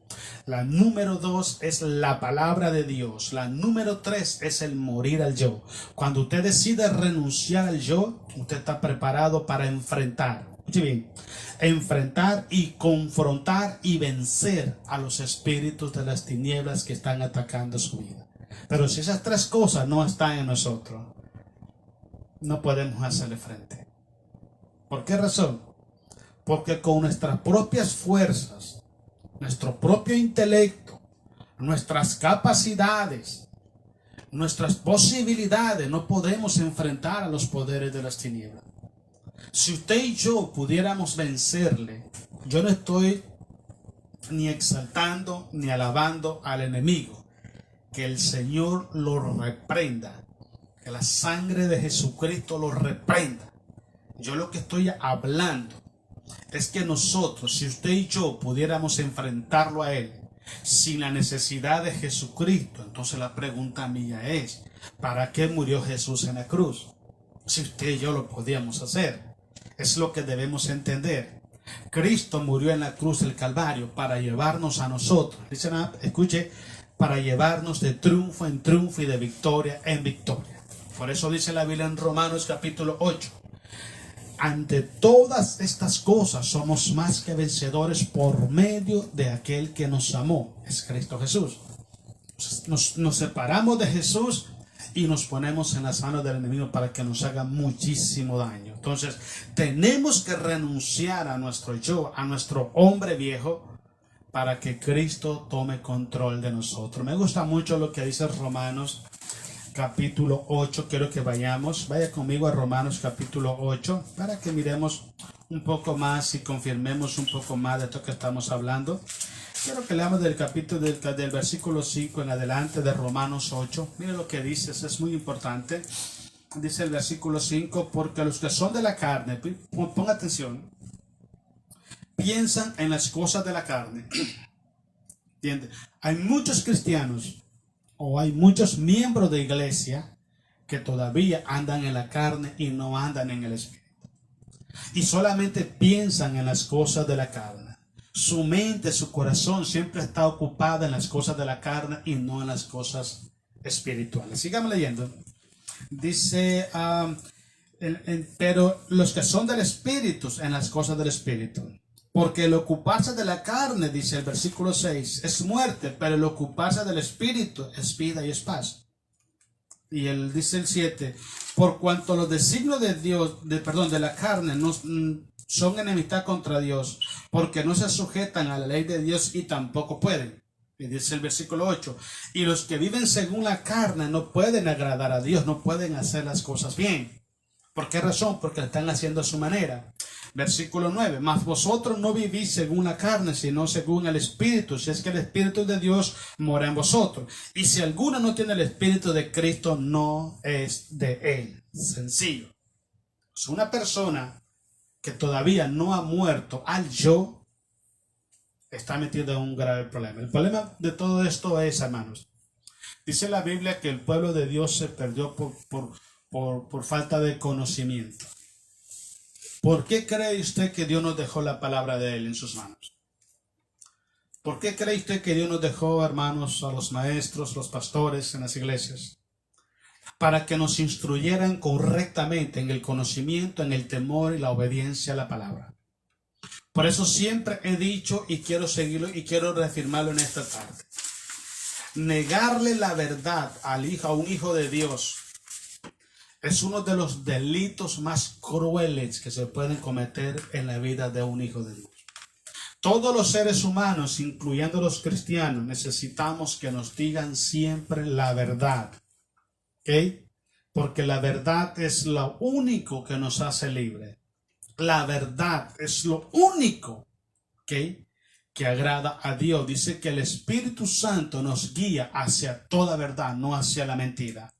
A: La número 2 es la palabra de Dios. La número 3 es el morir al yo. Cuando usted decide renunciar al yo, usted está preparado para enfrentar. Escuche bien, enfrentar y confrontar y vencer a los espíritus de las tinieblas que están atacando su vida. Pero si esas tres cosas no están en nosotros, no podemos hacerle frente. ¿Por qué razón? Porque con nuestras propias fuerzas, nuestro propio intelecto, nuestras capacidades, nuestras posibilidades, no podemos enfrentar a los poderes de las tinieblas. Si usted y yo pudiéramos vencerle, yo no estoy ni exaltando ni alabando al enemigo. Que el Señor lo reprenda. Que la sangre de Jesucristo lo reprenda. Yo lo que estoy hablando es que nosotros, si usted y yo pudiéramos enfrentarlo a Él sin la necesidad de Jesucristo, entonces la pregunta mía es, ¿para qué murió Jesús en la cruz? Si usted y yo lo podíamos hacer. Es lo que debemos entender. Cristo murió en la cruz del Calvario para llevarnos a nosotros. Escuche, para llevarnos de triunfo en triunfo y de victoria en victoria. Por eso dice la Biblia en Romanos capítulo 8. Ante todas estas cosas somos más que vencedores por medio de aquel que nos amó. Es Cristo Jesús. Nos separamos de Jesús y nos ponemos en las manos del enemigo para que nos haga muchísimo daño. Entonces tenemos que renunciar a nuestro yo, a nuestro hombre viejo, para que Cristo tome control de nosotros. Me gusta mucho lo que dice Romanos capítulo 8. Quiero que vaya conmigo a Romanos capítulo 8 para que miremos un poco más y confirmemos un poco más de esto que estamos hablando. Quiero que leamos del capítulo del versículo 5 en adelante de Romanos 8. Mire lo que dice, eso es muy importante. Dice el versículo 5, porque los que son de la carne, ponga atención, piensan en las cosas de la carne. ¿Entiende? Hay muchos cristianos o hay muchos miembros de iglesia que todavía andan en la carne y no andan en el espíritu. Y solamente piensan en las cosas de la carne. Su mente, su corazón siempre está ocupada en las cosas de la carne y no en las cosas espirituales. Sigamos leyendo. Dice, pero los que son del espíritu, en las cosas del espíritu. Porque el ocuparse de la carne, dice el versículo 6, es muerte, pero el ocuparse del espíritu es vida y es paz. Y él dice el 7, por cuanto los designios de Dios, de la carne no son enemistad contra Dios, porque no se sujetan a la ley de Dios y tampoco pueden. Y dice el versículo 8, y los que viven según la carne no pueden agradar a Dios, no pueden hacer las cosas bien. ¿Por qué razón? Porque lo están haciendo a su manera. Versículo 9, mas vosotros no vivís según la carne, sino según el Espíritu, si es que el Espíritu de Dios mora en vosotros. Y si alguno no tiene el Espíritu de Cristo, no es de él. Sencillo. Es una persona que todavía no ha muerto al yo, está metido en un grave problema. El problema de todo esto es, hermanos, dice la Biblia que el pueblo de Dios se perdió por falta de conocimiento. ¿Por qué cree usted que Dios nos dejó la palabra de Él en sus manos? ¿Por qué cree usted que Dios nos dejó, hermanos, a los maestros, los pastores en las iglesias? Para que nos instruyeran correctamente en el conocimiento, en el temor y la obediencia a la palabra. Por eso siempre he dicho y quiero seguirlo y quiero reafirmarlo en esta tarde. Negarle la verdad al hijo, a un hijo de Dios, es uno de los delitos más crueles que se pueden cometer en la vida de un hijo de Dios. Todos los seres humanos, incluyendo los cristianos, necesitamos que nos digan siempre la verdad. ¿Ok? Porque la verdad es lo único que nos hace libre. La verdad es lo único, ¿ok?, que agrada a Dios. Dice que el Espíritu Santo nos guía hacia toda verdad, no hacia la mentira.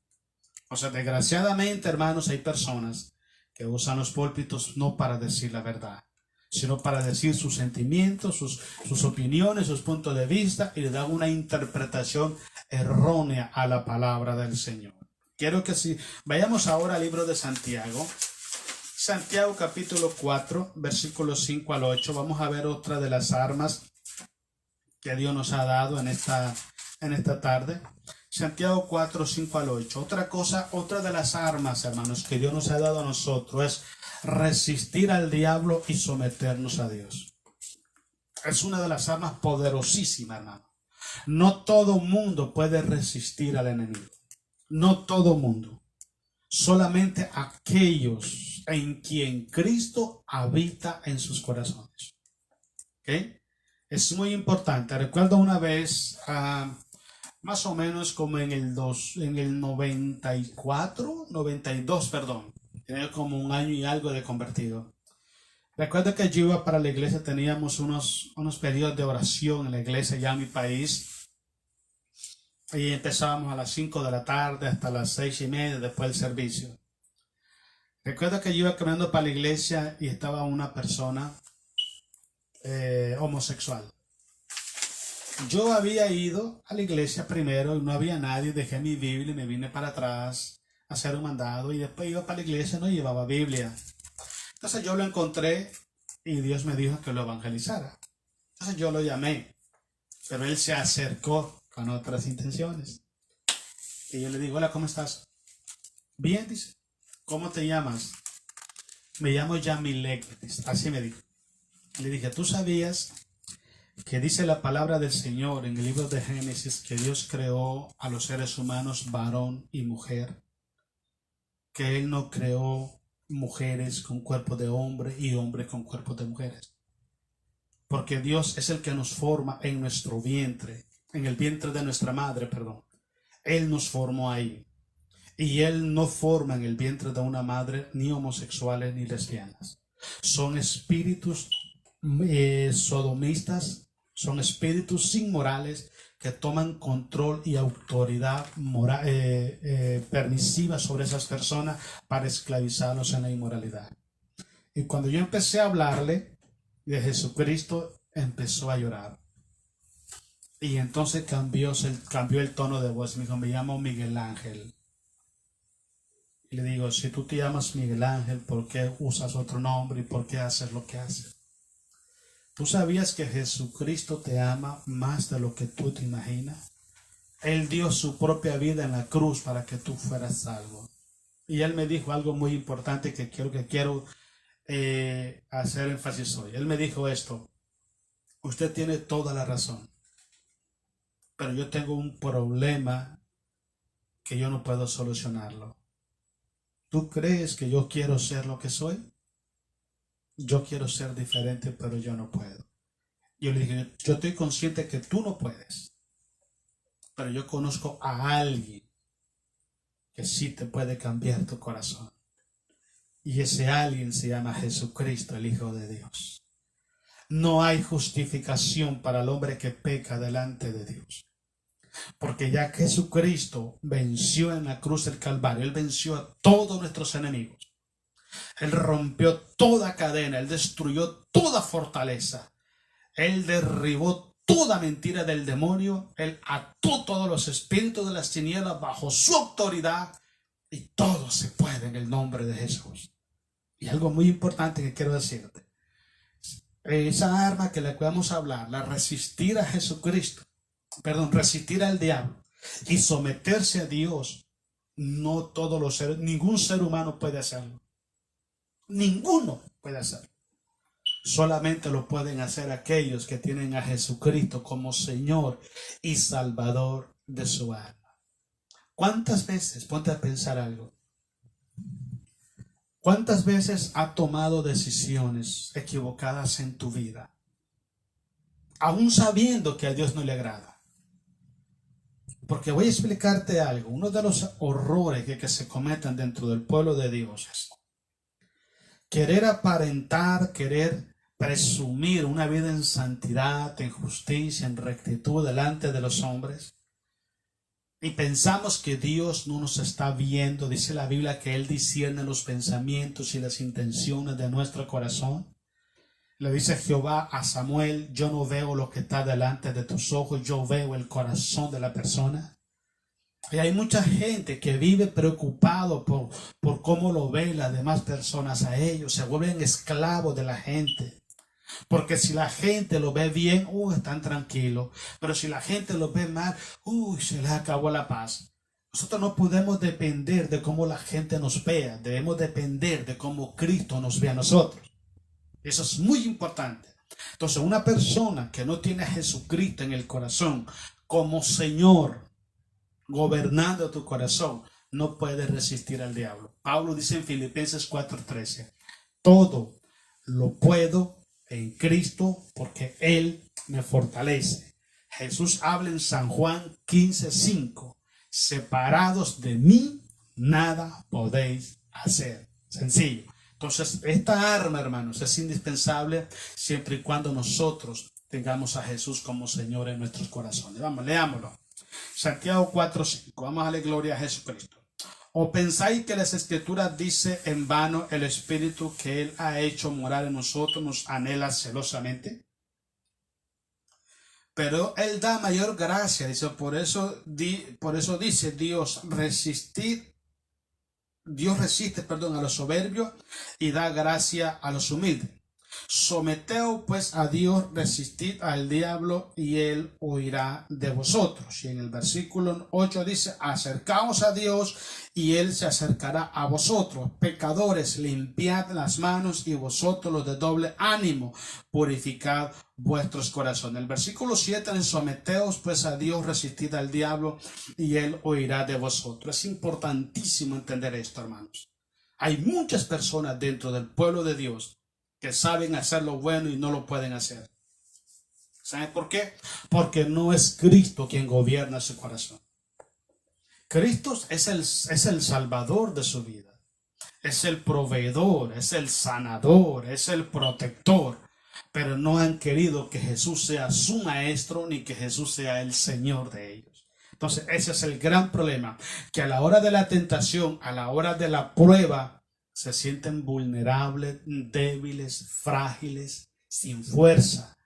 A: O sea, desgraciadamente, hermanos, hay personas que usan los púlpitos no para decir la verdad, sino para decir sus sentimientos, sus opiniones, sus puntos de vista, y le dan una interpretación errónea a la palabra del Señor. Quiero que si vayamos ahora al libro de Santiago. Santiago capítulo 4, versículos 5 al 8. Vamos a ver otra de las armas que Dios nos ha dado en esta tarde. Santiago 4, 5 al 8. Otra de las armas, hermanos, que Dios nos ha dado a nosotros es resistir al diablo y someternos a Dios. Es una de las armas poderosísimas, hermano. No todo mundo puede resistir al enemigo. No todo mundo. Solamente aquellos en quien Cristo habita en sus corazones. ¿Ok? Es muy importante. Recuerdo una vez, más o menos como en el 92, perdón. Tenía como un año y algo de convertido. Recuerdo que yo iba para la iglesia, teníamos unos periodos de oración en la iglesia ya en mi país. Y empezábamos a las 5 de la tarde hasta las 6:30 después del servicio. Recuerdo que yo iba caminando para la iglesia y estaba una persona homosexual. Yo había ido a la iglesia primero y no había nadie, dejé mi Biblia y me vine para atrás a hacer un mandado, y después iba para la iglesia, no llevaba Biblia. Entonces yo lo encontré y Dios me dijo que lo evangelizara. Entonces yo lo llamé, pero él se acercó con otras intenciones. Y yo le digo: hola, ¿cómo estás? Bien, dice. ¿Cómo te llamas? Me llamo Yamilek, así me dijo. Le dije: ¿tú sabías que dice la palabra del Señor en el libro de Génesis que Dios creó a los seres humanos varón y mujer? Que Él no creó mujeres con cuerpo de hombre y hombres con cuerpo de mujeres. Porque Dios es el que nos forma en nuestro vientre, en el vientre de nuestra madre, perdón. Él nos formó ahí. Y Él no forma en el vientre de una madre ni homosexuales ni lesbianas. Son espíritus sodomistas, son espíritus inmorales que toman control y autoridad permisiva sobre esas personas para esclavizarlos en la inmoralidad. Y cuando yo empecé a hablarle de Jesucristo, empezó a llorar. Y entonces cambió el tono de voz. Me dijo: me llamo Miguel Ángel. Y le digo: si tú te llamas Miguel Ángel, ¿por qué usas otro nombre y por qué haces lo que haces? ¿Tú sabías que Jesucristo te ama más de lo que tú te imaginas? Él dio su propia vida en la cruz para que tú fueras salvo. Y Él me dijo algo muy importante que quiero hacer énfasis hoy. Él me dijo esto: usted tiene toda la razón, pero yo tengo un problema que yo no puedo solucionarlo. ¿Tú crees que yo quiero ser lo que soy? Yo quiero ser diferente, pero yo no puedo. Yo le dije: yo estoy consciente que tú no puedes, pero yo conozco a alguien que sí te puede cambiar tu corazón. Y ese alguien se llama Jesucristo, el Hijo de Dios. No hay justificación para el hombre que peca delante de Dios. Porque ya Jesucristo venció en la cruz del Calvario. Él venció a todos nuestros enemigos. Él rompió toda cadena. Él destruyó toda fortaleza. Él derribó toda mentira del demonio. Él ató todos los espíritus de las tinieblas bajo su autoridad. Y todo se puede en el nombre de Jesús. Y algo muy importante que quiero decirte. Esa arma que le podemos hablar, la resistir a Jesucristo, resistir al diablo y someterse a Dios, no todos los seres, ningún ser humano puede hacerlo. Ninguno puede hacerlo. Solamente lo pueden hacer aquellos que tienen a Jesucristo como Señor y Salvador de su alma. ¿Cuántas veces, ponte a pensar algo, cuántas veces has tomado decisiones equivocadas en tu vida, aún sabiendo que a Dios no le agrada? Porque voy a explicarte algo. Uno de los horrores que se cometen dentro del pueblo de Dios es querer aparentar, querer presumir una vida en santidad, en justicia, en rectitud delante de los hombres. Y pensamos que Dios no nos está viendo. Dice la Biblia que Él discierne los pensamientos y las intenciones de nuestro corazón. Le dice Jehová a Samuel: yo no veo lo que está delante de tus ojos, yo veo el corazón de la persona. Y hay mucha gente que vive preocupado por cómo lo ven las demás personas a ellos. Se vuelven esclavos de la gente. Porque si la gente lo ve bien, están tranquilos. Pero si la gente lo ve mal, se les acabó la paz. Nosotros no podemos depender de cómo la gente nos vea. Debemos depender de cómo Cristo nos ve a nosotros. Eso es muy importante. Entonces, una persona que no tiene a Jesucristo en el corazón como Señor, gobernando tu corazón, no puede resistir al diablo. Pablo dice en Filipenses 4:13: todo lo puedo en Cristo porque Él me fortalece. Jesús habla en San Juan 15:5: separados de mí, nada podéis hacer. Sencillo. Entonces, esta arma, hermanos, es indispensable siempre y cuando nosotros tengamos a Jesús como Señor en nuestros corazones. Vamos, leámoslo. Santiago 4:5. Vamos a darle gloria a Jesucristo. ¿O pensáis que las Escrituras dice en vano el Espíritu que Él ha hecho morar en nosotros nos anhela celosamente? Pero Él da mayor gracia. Dice, por eso dice Dios resiste a los soberbios y da gracia a los humildes. Someteos pues a Dios, resistid al diablo y él huirá de vosotros. Y en el versículo 8 dice: acercaos a Dios y él se acercará a vosotros. Pecadores, limpiad las manos, y vosotros los de doble ánimo, purificad vuestros corazones. El versículo 7: someteos pues a Dios, resistid al diablo y él huirá de vosotros. Es importantísimo entender esto, hermanos. Hay muchas personas dentro del pueblo de Dios que saben hacer lo bueno y no lo pueden hacer. ¿Saben por qué? Porque no es Cristo quien gobierna su corazón. Cristo es el salvador de su vida. Es el proveedor, es el sanador, es el protector. Pero no han querido que Jesús sea su maestro ni que Jesús sea el Señor de ellos. Entonces ese es el gran problema, que a la hora de la tentación, a la hora de la prueba, se sienten vulnerables, débiles, frágiles, sin fuerza.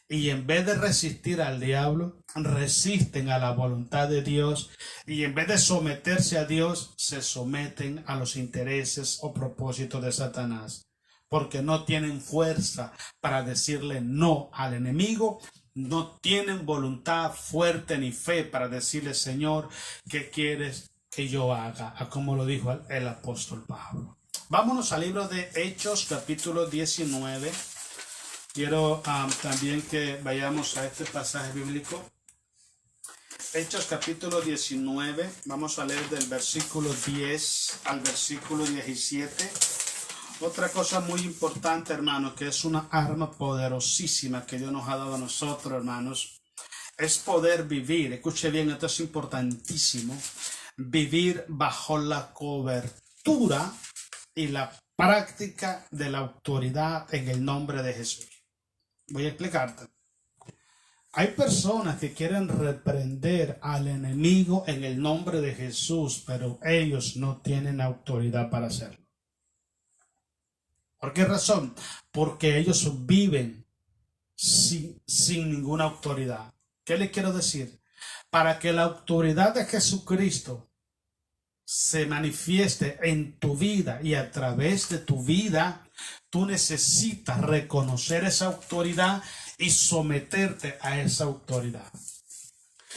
A: Y en vez de resistir al diablo, resisten a la voluntad de Dios. Y en vez de someterse a Dios, se someten a los intereses o propósitos de Satanás. Porque no tienen fuerza para decirle no al enemigo. No tienen voluntad fuerte ni fe para decirle: Señor, ¿qué quieres que yo haga? Como lo dijo el apóstol Pablo. Vámonos al libro de Hechos, capítulo 19. Quiero también que vayamos a este pasaje bíblico. Hechos, capítulo 19. Vamos a leer del versículo 10 al versículo 17. Otra cosa muy importante, hermanos, que es una arma poderosísima que Dios nos ha dado a nosotros, hermanos, es poder vivir. Escuche bien, esto es importantísimo. Vivir bajo la cobertura y la práctica de la autoridad en el nombre de Jesús. Voy a explicarte. Hay personas que quieren reprender al enemigo en el nombre de Jesús, pero ellos no tienen autoridad para hacerlo. ¿Por qué razón? Porque ellos viven sin ninguna autoridad. ¿Qué les quiero decir? Para que la autoridad de Jesucristo se manifieste en tu vida y a través de tu vida, tú necesitas reconocer esa autoridad y someterte a esa autoridad.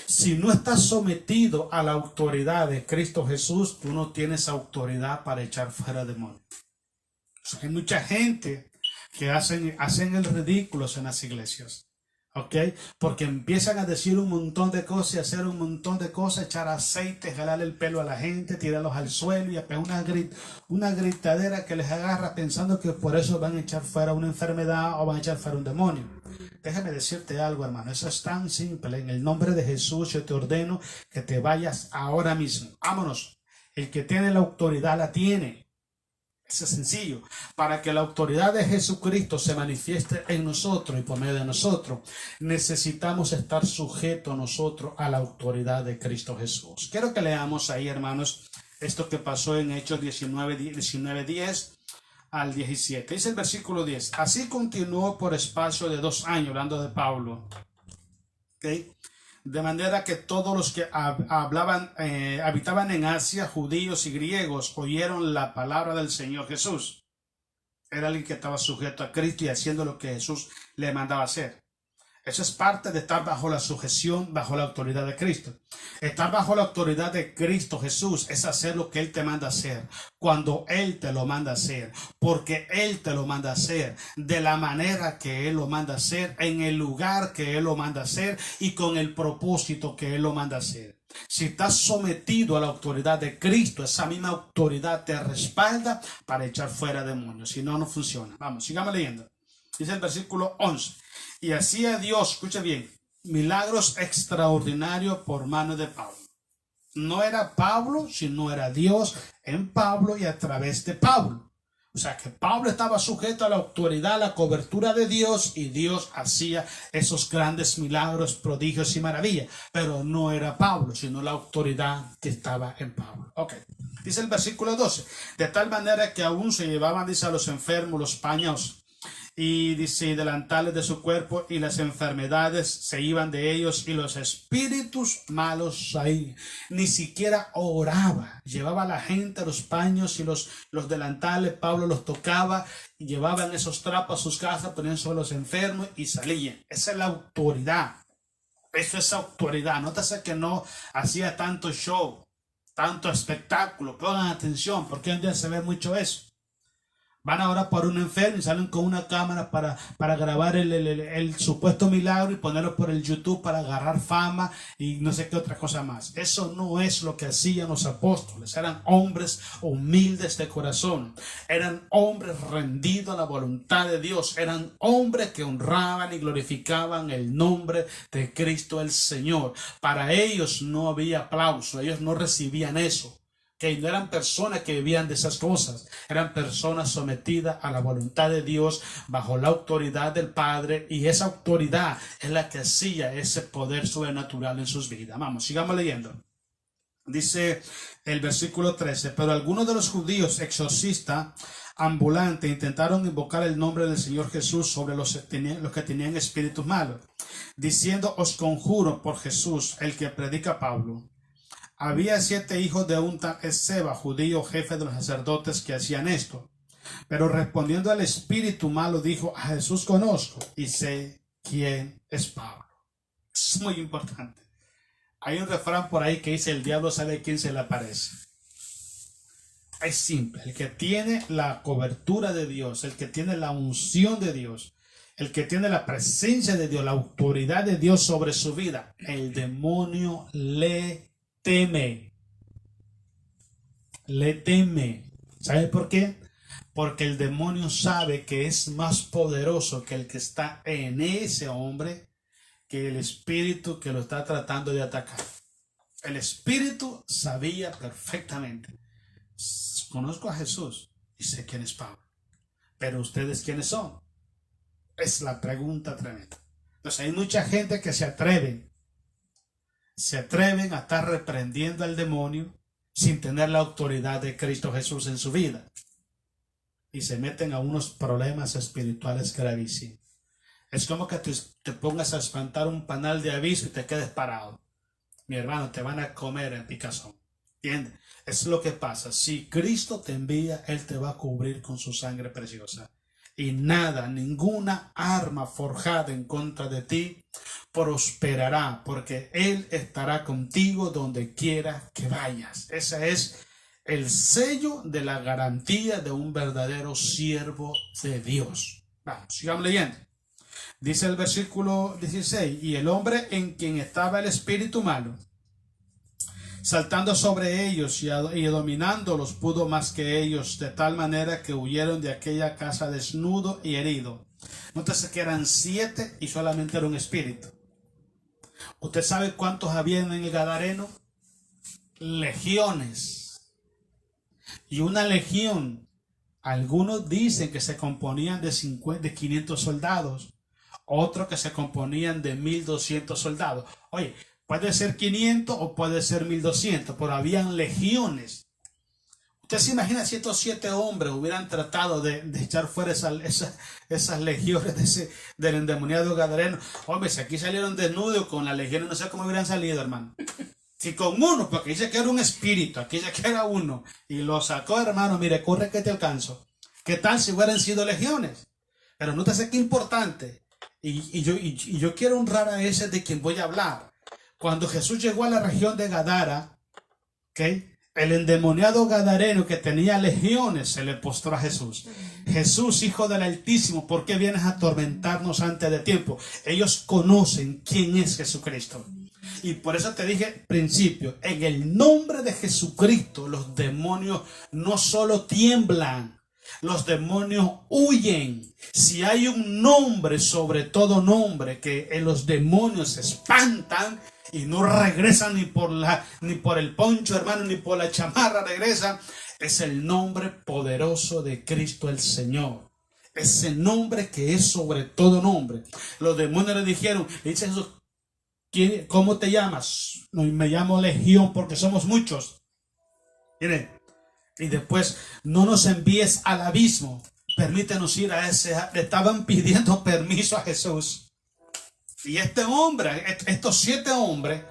A: Si no estás sometido a la autoridad de Cristo Jesús, tú no tienes autoridad para echar fuera demonios. O sea, hay mucha gente que hacen el ridículo en las iglesias. ¿Ok? Porque empiezan a decir un montón de cosas y hacer un montón de cosas, echar aceite, jalarle el pelo a la gente, tirarlos al suelo y a pegar una gritadera que les agarra pensando que por eso van a echar fuera una enfermedad o van a echar fuera un demonio. Déjame decirte algo, hermano, eso es tan simple. En el nombre de Jesús yo te ordeno que te vayas ahora mismo. Vámonos. El que tiene la autoridad la tiene. Eso es sencillo. Para que la autoridad de Jesucristo se manifieste en nosotros y por medio de nosotros, necesitamos estar sujetos nosotros a la autoridad de Cristo Jesús. Quiero que leamos ahí, hermanos, esto que pasó en Hechos 19:10 al 17. Dice el versículo 10. Así continuó por espacio de 2 años, hablando de Pablo. ¿Okay? De manera que todos los que habitaban en Asia, judíos y griegos, oyeron la palabra del Señor Jesús. Era alguien que estaba sujeto a Cristo y haciendo lo que Jesús le mandaba hacer. Eso es parte de estar bajo la sujeción, bajo la autoridad de Cristo. Estar bajo la autoridad de Cristo Jesús es hacer lo que Él te manda hacer, cuando Él te lo manda hacer, porque Él te lo manda hacer, de la manera que Él lo manda hacer, en el lugar que Él lo manda hacer y con el propósito que Él lo manda hacer. Si estás sometido a la autoridad de Cristo, esa misma autoridad te respalda para echar fuera demonios. Si no, no funciona. Vamos, sigamos leyendo. Dice el versículo 11. Y hacía Dios, escuche bien, milagros extraordinarios por mano de Pablo. No era Pablo, sino era Dios en Pablo y a través de Pablo. O sea que Pablo estaba sujeto a la autoridad, a la cobertura de Dios, y Dios hacía esos grandes milagros, prodigios y maravillas. Pero no era Pablo, sino la autoridad que estaba en Pablo. Ok. Dice el versículo 12. De tal manera que aún se llevaban, dice, a los enfermos los paños y dice delantales de su cuerpo, y las enfermedades se iban de ellos y los espíritus malos ahí. Ni siquiera oraba. Llevaba a la gente los paños y los delantales. Pablo los tocaba y llevaban esos trapos a sus casas, ponían sobre los enfermos y salían. Esa es la autoridad. Eso es autoridad. Nótese que no hacía tanto show, tanto espectáculo. Pongan atención, porque hoy en día se ve mucho eso. Van ahora por un enfermo y salen con una cámara para grabar el supuesto milagro y ponerlo por el YouTube para agarrar fama y no sé qué otra cosa más. Eso no es lo que hacían los apóstoles. Eran hombres humildes de corazón. Eran hombres rendidos a la voluntad de Dios. Eran hombres que honraban y glorificaban el nombre de Cristo el Señor. Para ellos no había aplauso. Ellos no recibían eso. Que no eran personas que vivían de esas cosas, eran personas sometidas a la voluntad de Dios, bajo la autoridad del Padre, y esa autoridad es la que hacía ese poder sobrenatural en sus vidas. Vamos, sigamos leyendo. Dice el versículo 13, pero algunos de los judíos exorcistas ambulantes intentaron invocar el nombre del Señor Jesús sobre los que tenían espíritus malos, diciendo, os conjuro por Jesús, el que predica Pablo. Había 7 hijos de un tal Esceva, judío, jefe de los sacerdotes, que hacían esto. Pero respondiendo al espíritu malo, dijo, a Jesús conozco y sé quién es Pablo. Es muy importante. Hay un refrán por ahí que dice, el diablo sabe quién se le aparece. Es simple. El que tiene la cobertura de Dios, el que tiene la unción de Dios, el que tiene la presencia de Dios, la autoridad de Dios sobre su vida, el demonio le teme. Le teme. ¿Sabe por qué? Porque el demonio sabe que es más poderoso que el que está en ese hombre, que el espíritu que lo está tratando de atacar. El espíritu sabía perfectamente. Conozco a Jesús y sé quién es Pablo. Pero ustedes, ¿quiénes son? Es la pregunta tremenda. Entonces hay mucha gente que se atreven a estar reprendiendo al demonio sin tener la autoridad de Cristo Jesús en su vida. Y se meten a unos problemas espirituales gravísimos. Es como que te pongas a espantar un panal de aviso y te quedes parado. Mi hermano, te van a comer en picazón. ¿Entiendes? Es lo que pasa. Si Cristo te envía, Él te va a cubrir con su sangre preciosa. Y nada, ninguna arma forjada en contra de ti prosperará, porque Él estará contigo donde quiera que vayas. Ese es el sello de la garantía de un verdadero siervo de Dios. Vamos, sigamos leyendo. Dice el versículo 16, y el hombre en quien estaba el espíritu malo, saltando sobre ellos y dominándolos, pudo más que ellos, de tal manera que huyeron de aquella casa desnudo y herido. Nótese que eran 7 y solamente era un espíritu. ¿Usted sabe cuántos había en el Gadareno? Legiones. Y una legión, algunos dicen que se componían de 500 soldados, otros que se componían de 1200 soldados. Oye, puede ser 500 o puede ser 1200, pero habían legiones. Usted se imagina si estos 7 hombres hubieran tratado de echar fuera esas legiones del endemoniado Gadareno. Hombre, si aquí salieron desnudos con las legiones, no sé cómo hubieran salido, hermano. Si con uno, porque dice que era un espíritu, aquí dice que era uno, y lo sacó, hermano, mire, corre que te alcanzo. ¿Qué tal si hubieran sido legiones? Pero nótese qué importante. Y yo quiero honrar a ese de quien voy a hablar. Cuando Jesús llegó a la región de Gadara, ¿okay?, el endemoniado gadareno que tenía legiones se le postró a Jesús. Jesús, Hijo del Altísimo, ¿por qué vienes a atormentarnos antes de tiempo? Ellos conocen quién es Jesucristo. Y por eso te dije, principio, en el nombre de Jesucristo, los demonios no solo tiemblan, los demonios huyen. Si hay un nombre sobre todo nombre que en los demonios se espantan y no regresan ni por el poncho, hermano, ni por la chamarra regresan, es el nombre poderoso de Cristo el Señor. Ese nombre que es sobre todo nombre. Los demonios le dijeron, le dice Jesús, ¿cómo te llamas? No, me llamo Legión porque somos muchos. Miren, y después, no nos envíes al abismo, permítenos ir a ese. Le estaban pidiendo permiso a Jesús. Y este hombre, estos 7 hombres,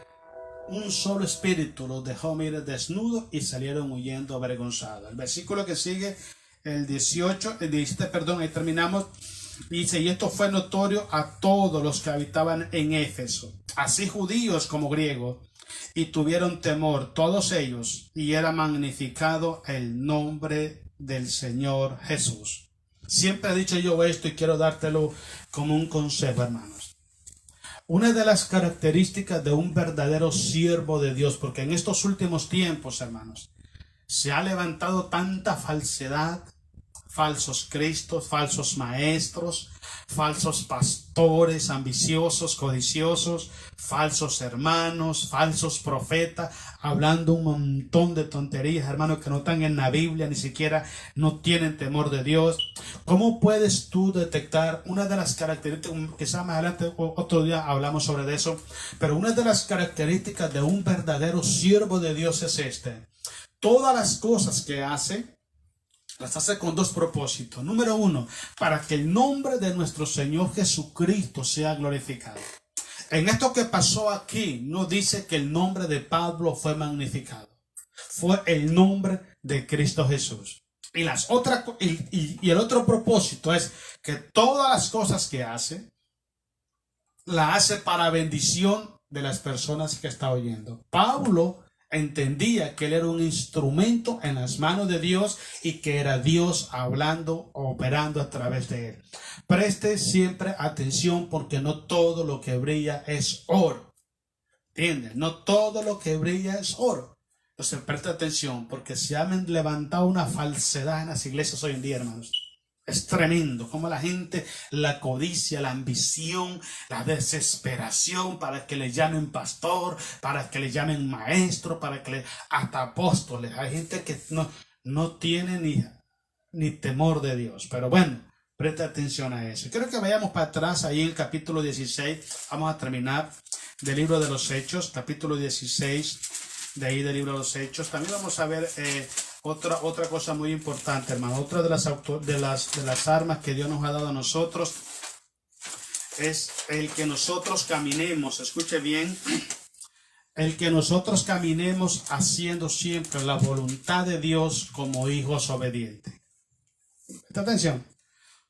A: un solo espíritu los dejó, mire, desnudos y salieron huyendo avergonzados. El versículo que sigue, el 18, el 17, perdón, ahí terminamos. Dice, y esto fue notorio a todos los que habitaban en Éfeso, así judíos como griegos, y tuvieron temor todos ellos, y era magnificado el nombre del Señor Jesús. Siempre he dicho yo esto y quiero dártelo como un consejo, hermanos. Una de las características de un verdadero siervo de Dios, porque en estos últimos tiempos, hermanos, se ha levantado tanta falsedad, falsos cristos, falsos maestros, falsos pastores ambiciosos, codiciosos, falsos hermanos, falsos profetas, hablando un montón de tonterías, hermanos, que no están en la Biblia, ni siquiera no tienen temor de Dios. ¿Cómo puedes tú detectar una de las características, quizás más adelante otro día hablamos sobre eso, pero una de las características de un verdadero siervo de Dios es todas las cosas que hace, las hace con 2 propósitos. Número 1, para que el nombre de nuestro Señor Jesucristo sea glorificado. En esto que pasó aquí, no dice que el nombre de Pablo fue magnificado. Fue el nombre de Cristo Jesús. Y el otro propósito es que todas las cosas que hace, la hace para bendición de las personas que está oyendo. Pablo entendía que él era un instrumento en las manos de Dios y que era Dios hablando, operando a través de él. Preste siempre atención, porque no todo lo que brilla es oro. ¿Entiendes? No todo lo que brilla es oro. Entonces preste atención, porque se han levantado una falsedad en las iglesias hoy en día, hermanos. Es tremendo como la gente, la codicia, la ambición, la desesperación para que le llamen pastor, para que le llamen maestro, para que hasta apóstoles. Hay gente que no tiene ni temor de Dios. Pero bueno, presta atención a eso. Quiero que vayamos para atrás, ahí en el capítulo 16. Vamos a terminar del libro de los Hechos, capítulo 16, de ahí del libro de los Hechos. También vamos a ver otra cosa muy importante, hermano. Otra de las armas que Dios nos ha dado a nosotros es el que nosotros caminemos, escuche bien, el que nosotros caminemos haciendo siempre la voluntad de Dios como hijos obedientes. Presta atención,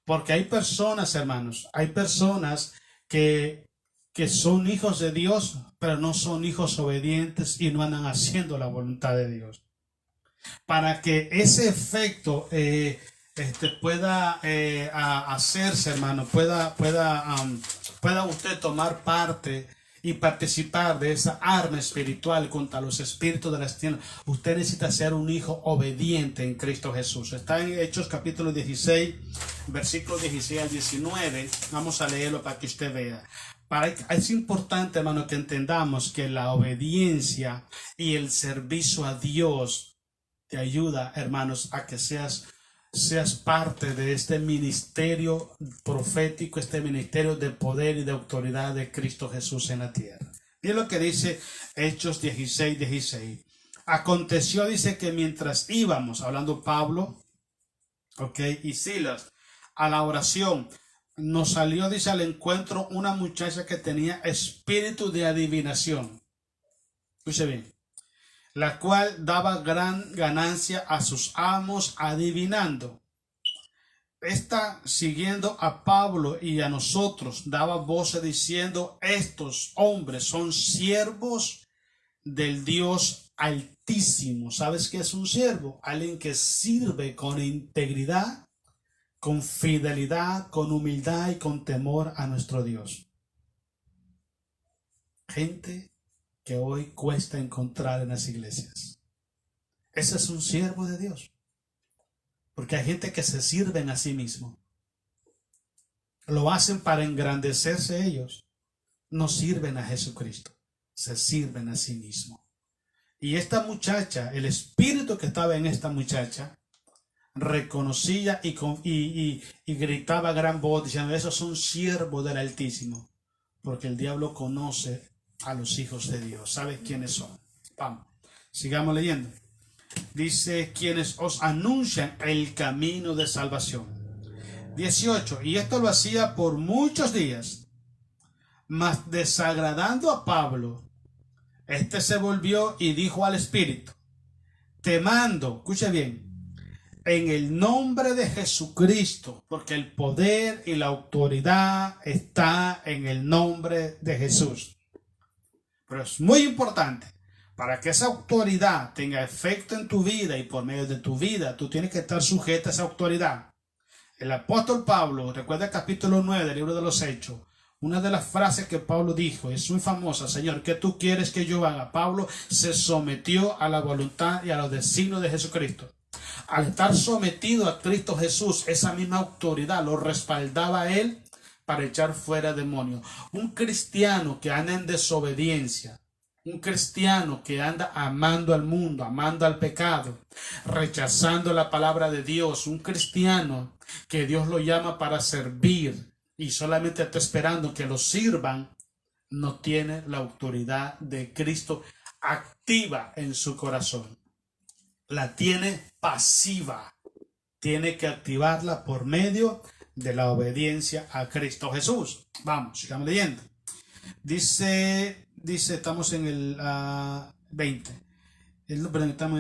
A: porque hay personas, hermanos, hay personas que son hijos de Dios, pero no son hijos obedientes y no andan haciendo la voluntad de Dios. Para que ese efecto pueda hacerse, hermano, pueda usted tomar parte y participar de esa arma espiritual contra los espíritus de las tinieblas. Usted necesita ser un hijo obediente en Cristo Jesús. Está en Hechos capítulo 16, versículos 16 al 19. Vamos a leerlo para que usted vea. Es importante, hermano, que entendamos que la obediencia y el servicio a Dios te ayuda, hermanos, a que seas parte de este ministerio profético, este ministerio de poder y de autoridad de Cristo Jesús en la tierra. Y es lo que dice Hechos 16, 16. Aconteció, dice, que mientras íbamos, hablando Pablo, y Silas, a la oración, nos salió, dice, al encuentro una muchacha que tenía espíritu de adivinación. Escuche bien. La cual daba gran ganancia a sus amos adivinando. Esta, siguiendo a Pablo y a nosotros, daba voces diciendo: estos hombres son siervos del Dios Altísimo. ¿Sabes qué es un siervo? Alguien que sirve con integridad, con fidelidad, con humildad y con temor a nuestro Dios. Gente que hoy cuesta encontrar en las iglesias. Ese es un siervo de Dios. Porque hay gente que se sirven a sí mismo. Lo hacen para engrandecerse ellos. No sirven a Jesucristo. Se sirven a sí mismo. Y esta muchacha, el espíritu que estaba en esta muchacha, reconocía y gritaba a gran voz diciendo: esos son siervos del Altísimo. Porque el diablo conoce a los hijos de Dios. ¿Sabes quiénes son? Vamos, sigamos leyendo. Dice: quienes os anuncian el camino de salvación. 18. Y esto lo hacía por muchos días, mas desagradando a Pablo, este se volvió y dijo al espíritu: te mando, escuche bien, en el nombre de Jesucristo, porque el poder y la autoridad está en el nombre de Jesús. Pero es muy importante, para que esa autoridad tenga efecto en tu vida y por medio de tu vida, tú tienes que estar sujeto a esa autoridad. El apóstol Pablo, recuerda el capítulo 9 del libro de los Hechos, una de las frases que Pablo dijo es muy famosa: Señor, ¿qué tú quieres que yo haga? Pablo se sometió a la voluntad y a los designios de Jesucristo. Al estar sometido a Cristo Jesús, esa misma autoridad lo respaldaba a él para echar fuera demonios. Un cristiano que anda en desobediencia, un cristiano que anda amando al mundo, amando al pecado, rechazando la palabra de Dios, un cristiano que Dios lo llama para servir y solamente está esperando que lo sirvan, no tiene la autoridad de Cristo activa en su corazón. La tiene pasiva. Tiene que activarla por medio de la obediencia a Cristo Jesús. Vamos, sigamos leyendo. Dice, estamos en el 20.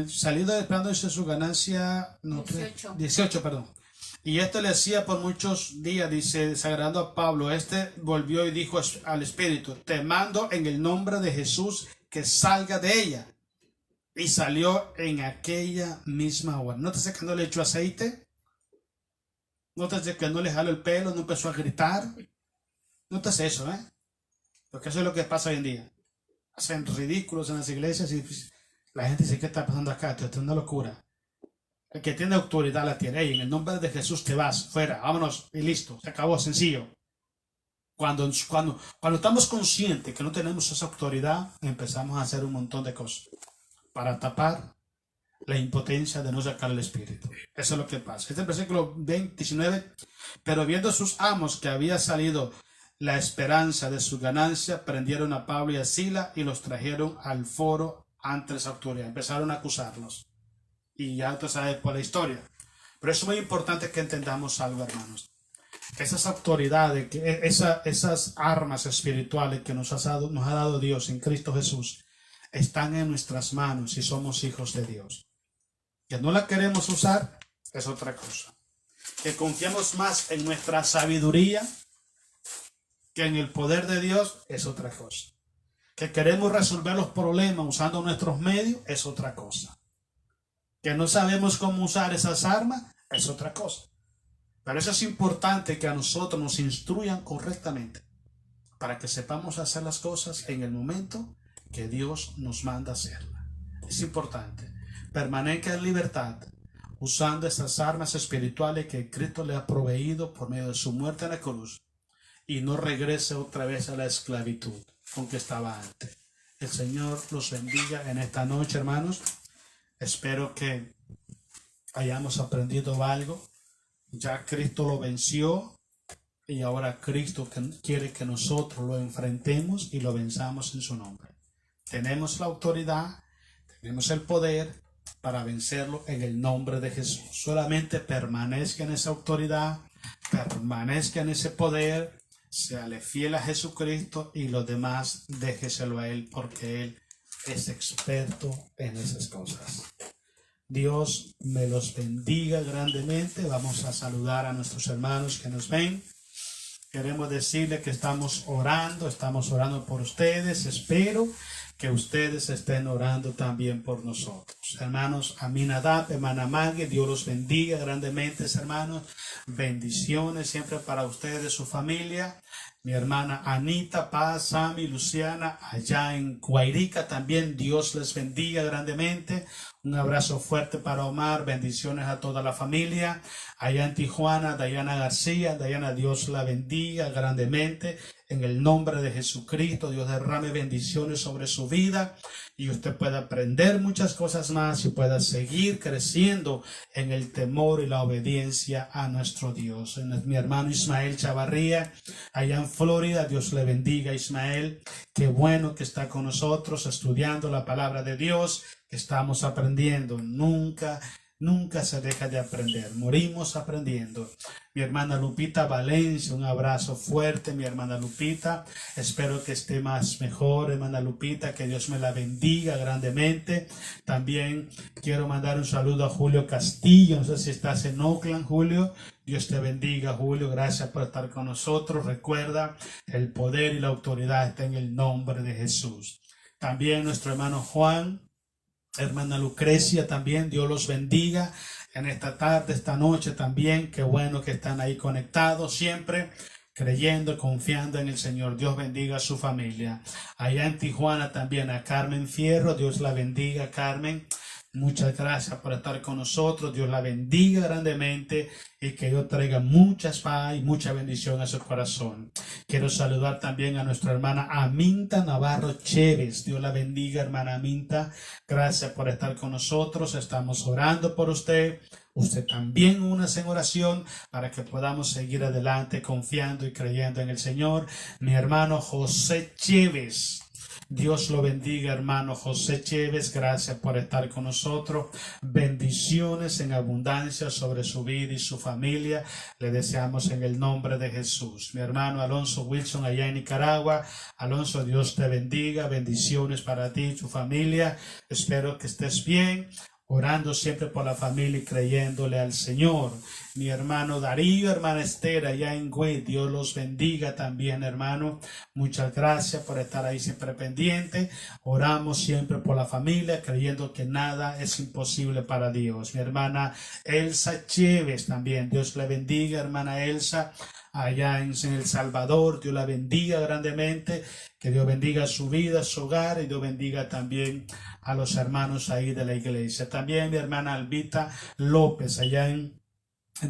A: Salido esperando su ganancia, 18, perdón. Y esto le hacía por muchos días, dice, desagradando a Pablo. Este volvió y dijo al espíritu: te mando en el nombre de Jesús que salga de ella. Y salió en aquella misma hora. ¿Nótese que no le echó aceite? ¿Nótese que no le jaló el pelo? ¿No empezó a gritar? Nótese eso, porque eso es lo que pasa hoy en día. Hacen ridículos en las iglesias y la gente dice: ¿qué está pasando acá? Esto es una locura. El que tiene autoridad la tiene. En el nombre de Jesús te vas, fuera, vámonos y listo. Se acabó, sencillo. Cuando estamos conscientes que no tenemos esa autoridad, empezamos a hacer un montón de cosas para tapar la impotencia de no sacar el espíritu. Eso es lo que pasa. Este versículo 19. Pero viendo sus amos que había salido la esperanza de su ganancia, prendieron a Pablo y a Silas y los trajeron al foro ante las autoridades. Empezaron a acusarlos. Y ya usted sabe por la historia. Pero es muy importante que entendamos algo, hermanos. Esas autoridades, esas armas espirituales que nos ha dado Dios en Cristo Jesús, están en nuestras manos si somos hijos de Dios. Que no la queremos usar es otra cosa. Que confiamos más en nuestra sabiduría que en el poder de Dios es otra cosa. Que queremos resolver los problemas usando nuestros medios es otra cosa. Que no sabemos cómo usar esas armas es otra cosa. Pero eso es importante, que a nosotros nos instruyan correctamente para que sepamos hacer las cosas en el momento que Dios nos manda hacerlas. Es importante. Permanezca en libertad, usando esas armas espirituales que Cristo le ha proveído por medio de su muerte en la cruz, y no regrese otra vez a la esclavitud con que estaba antes. El Señor los bendiga en esta noche, hermanos. Espero que hayamos aprendido algo. Ya Cristo lo venció, y ahora Cristo quiere que nosotros lo enfrentemos y lo venzamos en su nombre. Tenemos la autoridad, tenemos el poder para vencerlo en el nombre de Jesús. Solamente permanezca en esa autoridad, permanezca en ese poder, séale fiel a Jesucristo, y los demás déjeselo a Él, porque Él es experto en esas cosas. Dios me los bendiga grandemente. Vamos a saludar a nuestros hermanos que nos ven. Queremos decirles que estamos orando por ustedes. Espero que ustedes estén orando también por nosotros. Hermanos Aminadab, hermana Maggie, Dios los bendiga grandemente, hermanos. Bendiciones siempre para ustedes, su familia. Mi hermana Anita, Paz, Sammy, Luciana, allá en Guairica también, Dios les bendiga grandemente. Un abrazo fuerte para Omar, bendiciones a toda la familia. Allá en Tijuana, Dayana García, Dayana, Dios la bendiga grandemente. En el nombre de Jesucristo, Dios derrame bendiciones sobre su vida, y usted pueda aprender muchas cosas más y pueda seguir creciendo en el temor y la obediencia a nuestro Dios. Mi hermano Ismael Chavarría, allá en Florida, Dios le bendiga, Ismael. Qué bueno que está con nosotros estudiando la palabra de Dios, que estamos aprendiendo. Nunca se deja de aprender. Morimos aprendiendo. Mi hermana Lupita Valencia, un abrazo fuerte, mi hermana Lupita. Espero que esté más mejor, hermana Lupita. Que Dios me la bendiga grandemente. También quiero mandar un saludo a Julio Castillo. No sé si estás en Oakland, Julio. Dios te bendiga, Julio. Gracias por estar con nosotros. Recuerda, el poder y la autoridad está en el nombre de Jesús. También nuestro hermano Juan, hermana Lucrecia, también Dios los bendiga en esta tarde, esta noche también. Qué bueno que están ahí conectados siempre, creyendo, confiando en el Señor. Dios bendiga a su familia. Allá en Tijuana también a Carmen Fierro, Dios la bendiga, Carmen. Muchas gracias por estar con nosotros. Dios la bendiga grandemente, y que Dios traiga muchas paz y mucha bendición a su corazón. Quiero saludar también a nuestra hermana Aminta Navarro Chévez. Dios la bendiga, hermana Aminta. Gracias por estar con nosotros. Estamos orando por usted. Usted también únase en oración para que podamos seguir adelante confiando y creyendo en el Señor. Mi hermano José Chévez. Dios lo bendiga, hermano José Chévez. Gracias por estar con nosotros. Bendiciones en abundancia sobre su vida y su familia. Le deseamos en el nombre de Jesús. Mi hermano Alonso Wilson, allá en Nicaragua. Alonso, Dios te bendiga. Bendiciones para ti y tu familia. Espero que estés bien. Orando siempre por la familia y creyéndole al Señor. Mi hermano Darío, hermana Esther, allá en Güey, Dios los bendiga también, hermano. Muchas gracias por estar ahí siempre pendiente. Oramos siempre por la familia, creyendo que nada es imposible para Dios. Mi hermana Elsa Chévez también, Dios le bendiga, hermana Elsa. Allá en El Salvador, Dios la bendiga grandemente, que Dios bendiga su vida, su hogar, y Dios bendiga también a los hermanos ahí de la iglesia. También mi hermana Albita López, allá en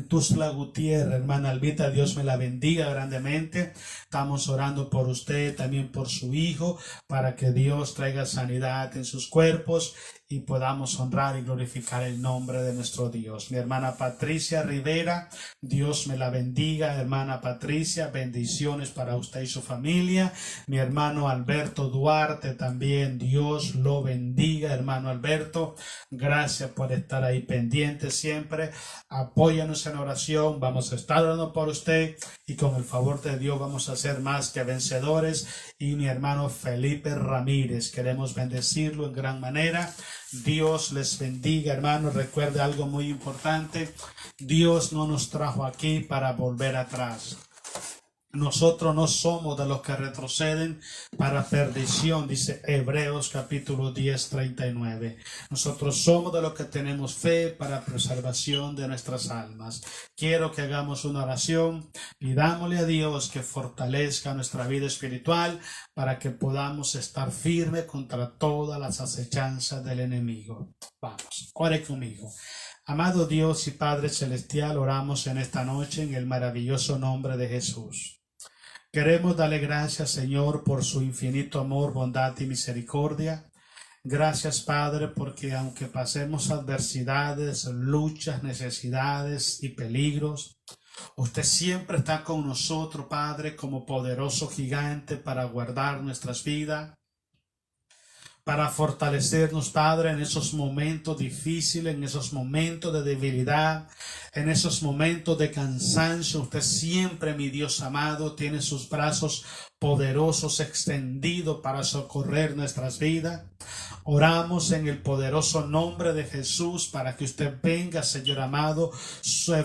A: Tuzla Gutiérrez, hermana Albita, Dios me la bendiga grandemente. Estamos orando por usted, también por su hijo, para que Dios traiga sanidad en sus cuerpos y podamos honrar y glorificar el nombre de nuestro Dios. Mi hermana Patricia Rivera, Dios me la bendiga, hermana Patricia, bendiciones para usted y su familia. Mi hermano Alberto Duarte también, Dios lo bendiga, hermano Alberto. Gracias por estar ahí pendiente siempre. Apóyanos en oración, vamos a estar orando por usted, y con el favor de Dios vamos a ser más que vencedores. Y mi hermano Felipe Ramírez, queremos bendecirlo en gran manera. Dios les bendiga, hermanos. Recuerde algo muy importante: Dios no nos trajo aquí para volver atrás. Nosotros no somos de los que retroceden para perdición, dice Hebreos capítulo 10, 39. Nosotros somos de los que tenemos fe para preservación de nuestras almas. Quiero que hagamos una oración, pidámosle a Dios que fortalezca nuestra vida espiritual para que podamos estar firmes contra todas las acechanzas del enemigo. Vamos, ore conmigo. Amado Dios y Padre Celestial, oramos en esta noche en el maravilloso nombre de Jesús. Queremos darle gracias, Señor, por su infinito amor, bondad y misericordia. Gracias, Padre, porque aunque pasemos adversidades, luchas, necesidades y peligros, usted siempre está con nosotros, Padre, como poderoso gigante para guardar nuestras vidas, para fortalecernos, Padre, en esos momentos difíciles, en esos momentos de debilidad, en esos momentos de cansancio. Usted siempre, mi Dios amado, tiene sus brazos poderosos extendidos para socorrer nuestras vidas. Oramos en el poderoso nombre de Jesús para que usted venga, Señor amado,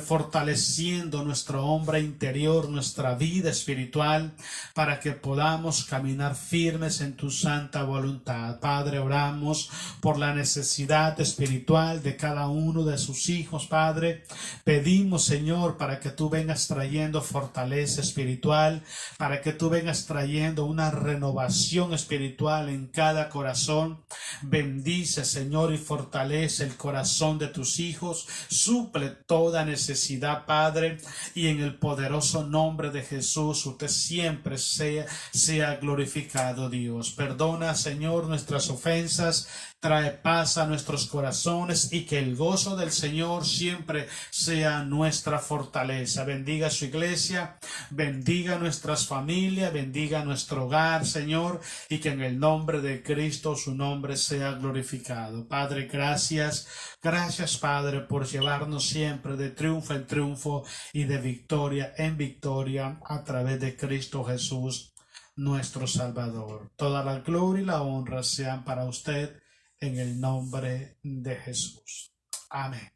A: fortaleciendo nuestro hombre interior, nuestra vida espiritual, para que podamos caminar firmes en tu santa voluntad. Padre, oramos por la necesidad espiritual de cada uno de sus hijos, Padre. Pedimos, Señor, para que tú vengas trayendo fortaleza espiritual, para que tú vengas trayendo una renovación espiritual en cada corazón. Bendice, Señor, y fortalece el corazón de tus hijos. Suple toda necesidad, Padre, y en el poderoso nombre de Jesús, usted siempre sea glorificado, Dios. Perdona, Señor, nuestras ofensas. Trae paz a nuestros corazones y que el gozo del Señor siempre sea nuestra fortaleza. Bendiga su iglesia, bendiga nuestras familias, bendiga nuestro hogar, Señor, y que en el nombre de Cristo su nombre sea glorificado. Padre, gracias. Gracias, Padre, por llevarnos siempre de triunfo en triunfo y de victoria en victoria a través de Cristo Jesús, nuestro Salvador. Toda la gloria y la honra sean para usted, en el nombre de Jesús. Amén.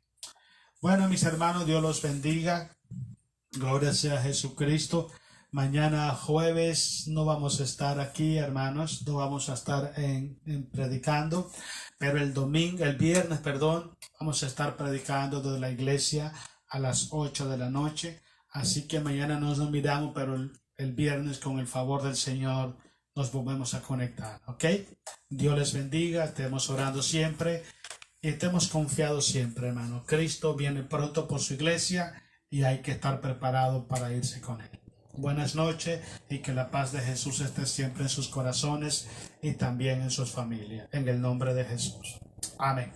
A: Bueno, mis hermanos, Dios los bendiga. Gloria sea a Jesucristo. Mañana jueves no vamos a estar aquí, hermanos. No vamos a estar predicando. Pero el viernes, vamos a estar predicando desde la iglesia a las 8 de la noche. Así que mañana nos miramos, pero el viernes, con el favor del Señor, nos volvemos a conectar, ¿ok? Dios les bendiga, estemos orando siempre y estemos confiados siempre, hermano. Cristo viene pronto por su iglesia y hay que estar preparado para irse con él. Buenas noches y que la paz de Jesús esté siempre en sus corazones y también en sus familias. En el nombre de Jesús. Amén.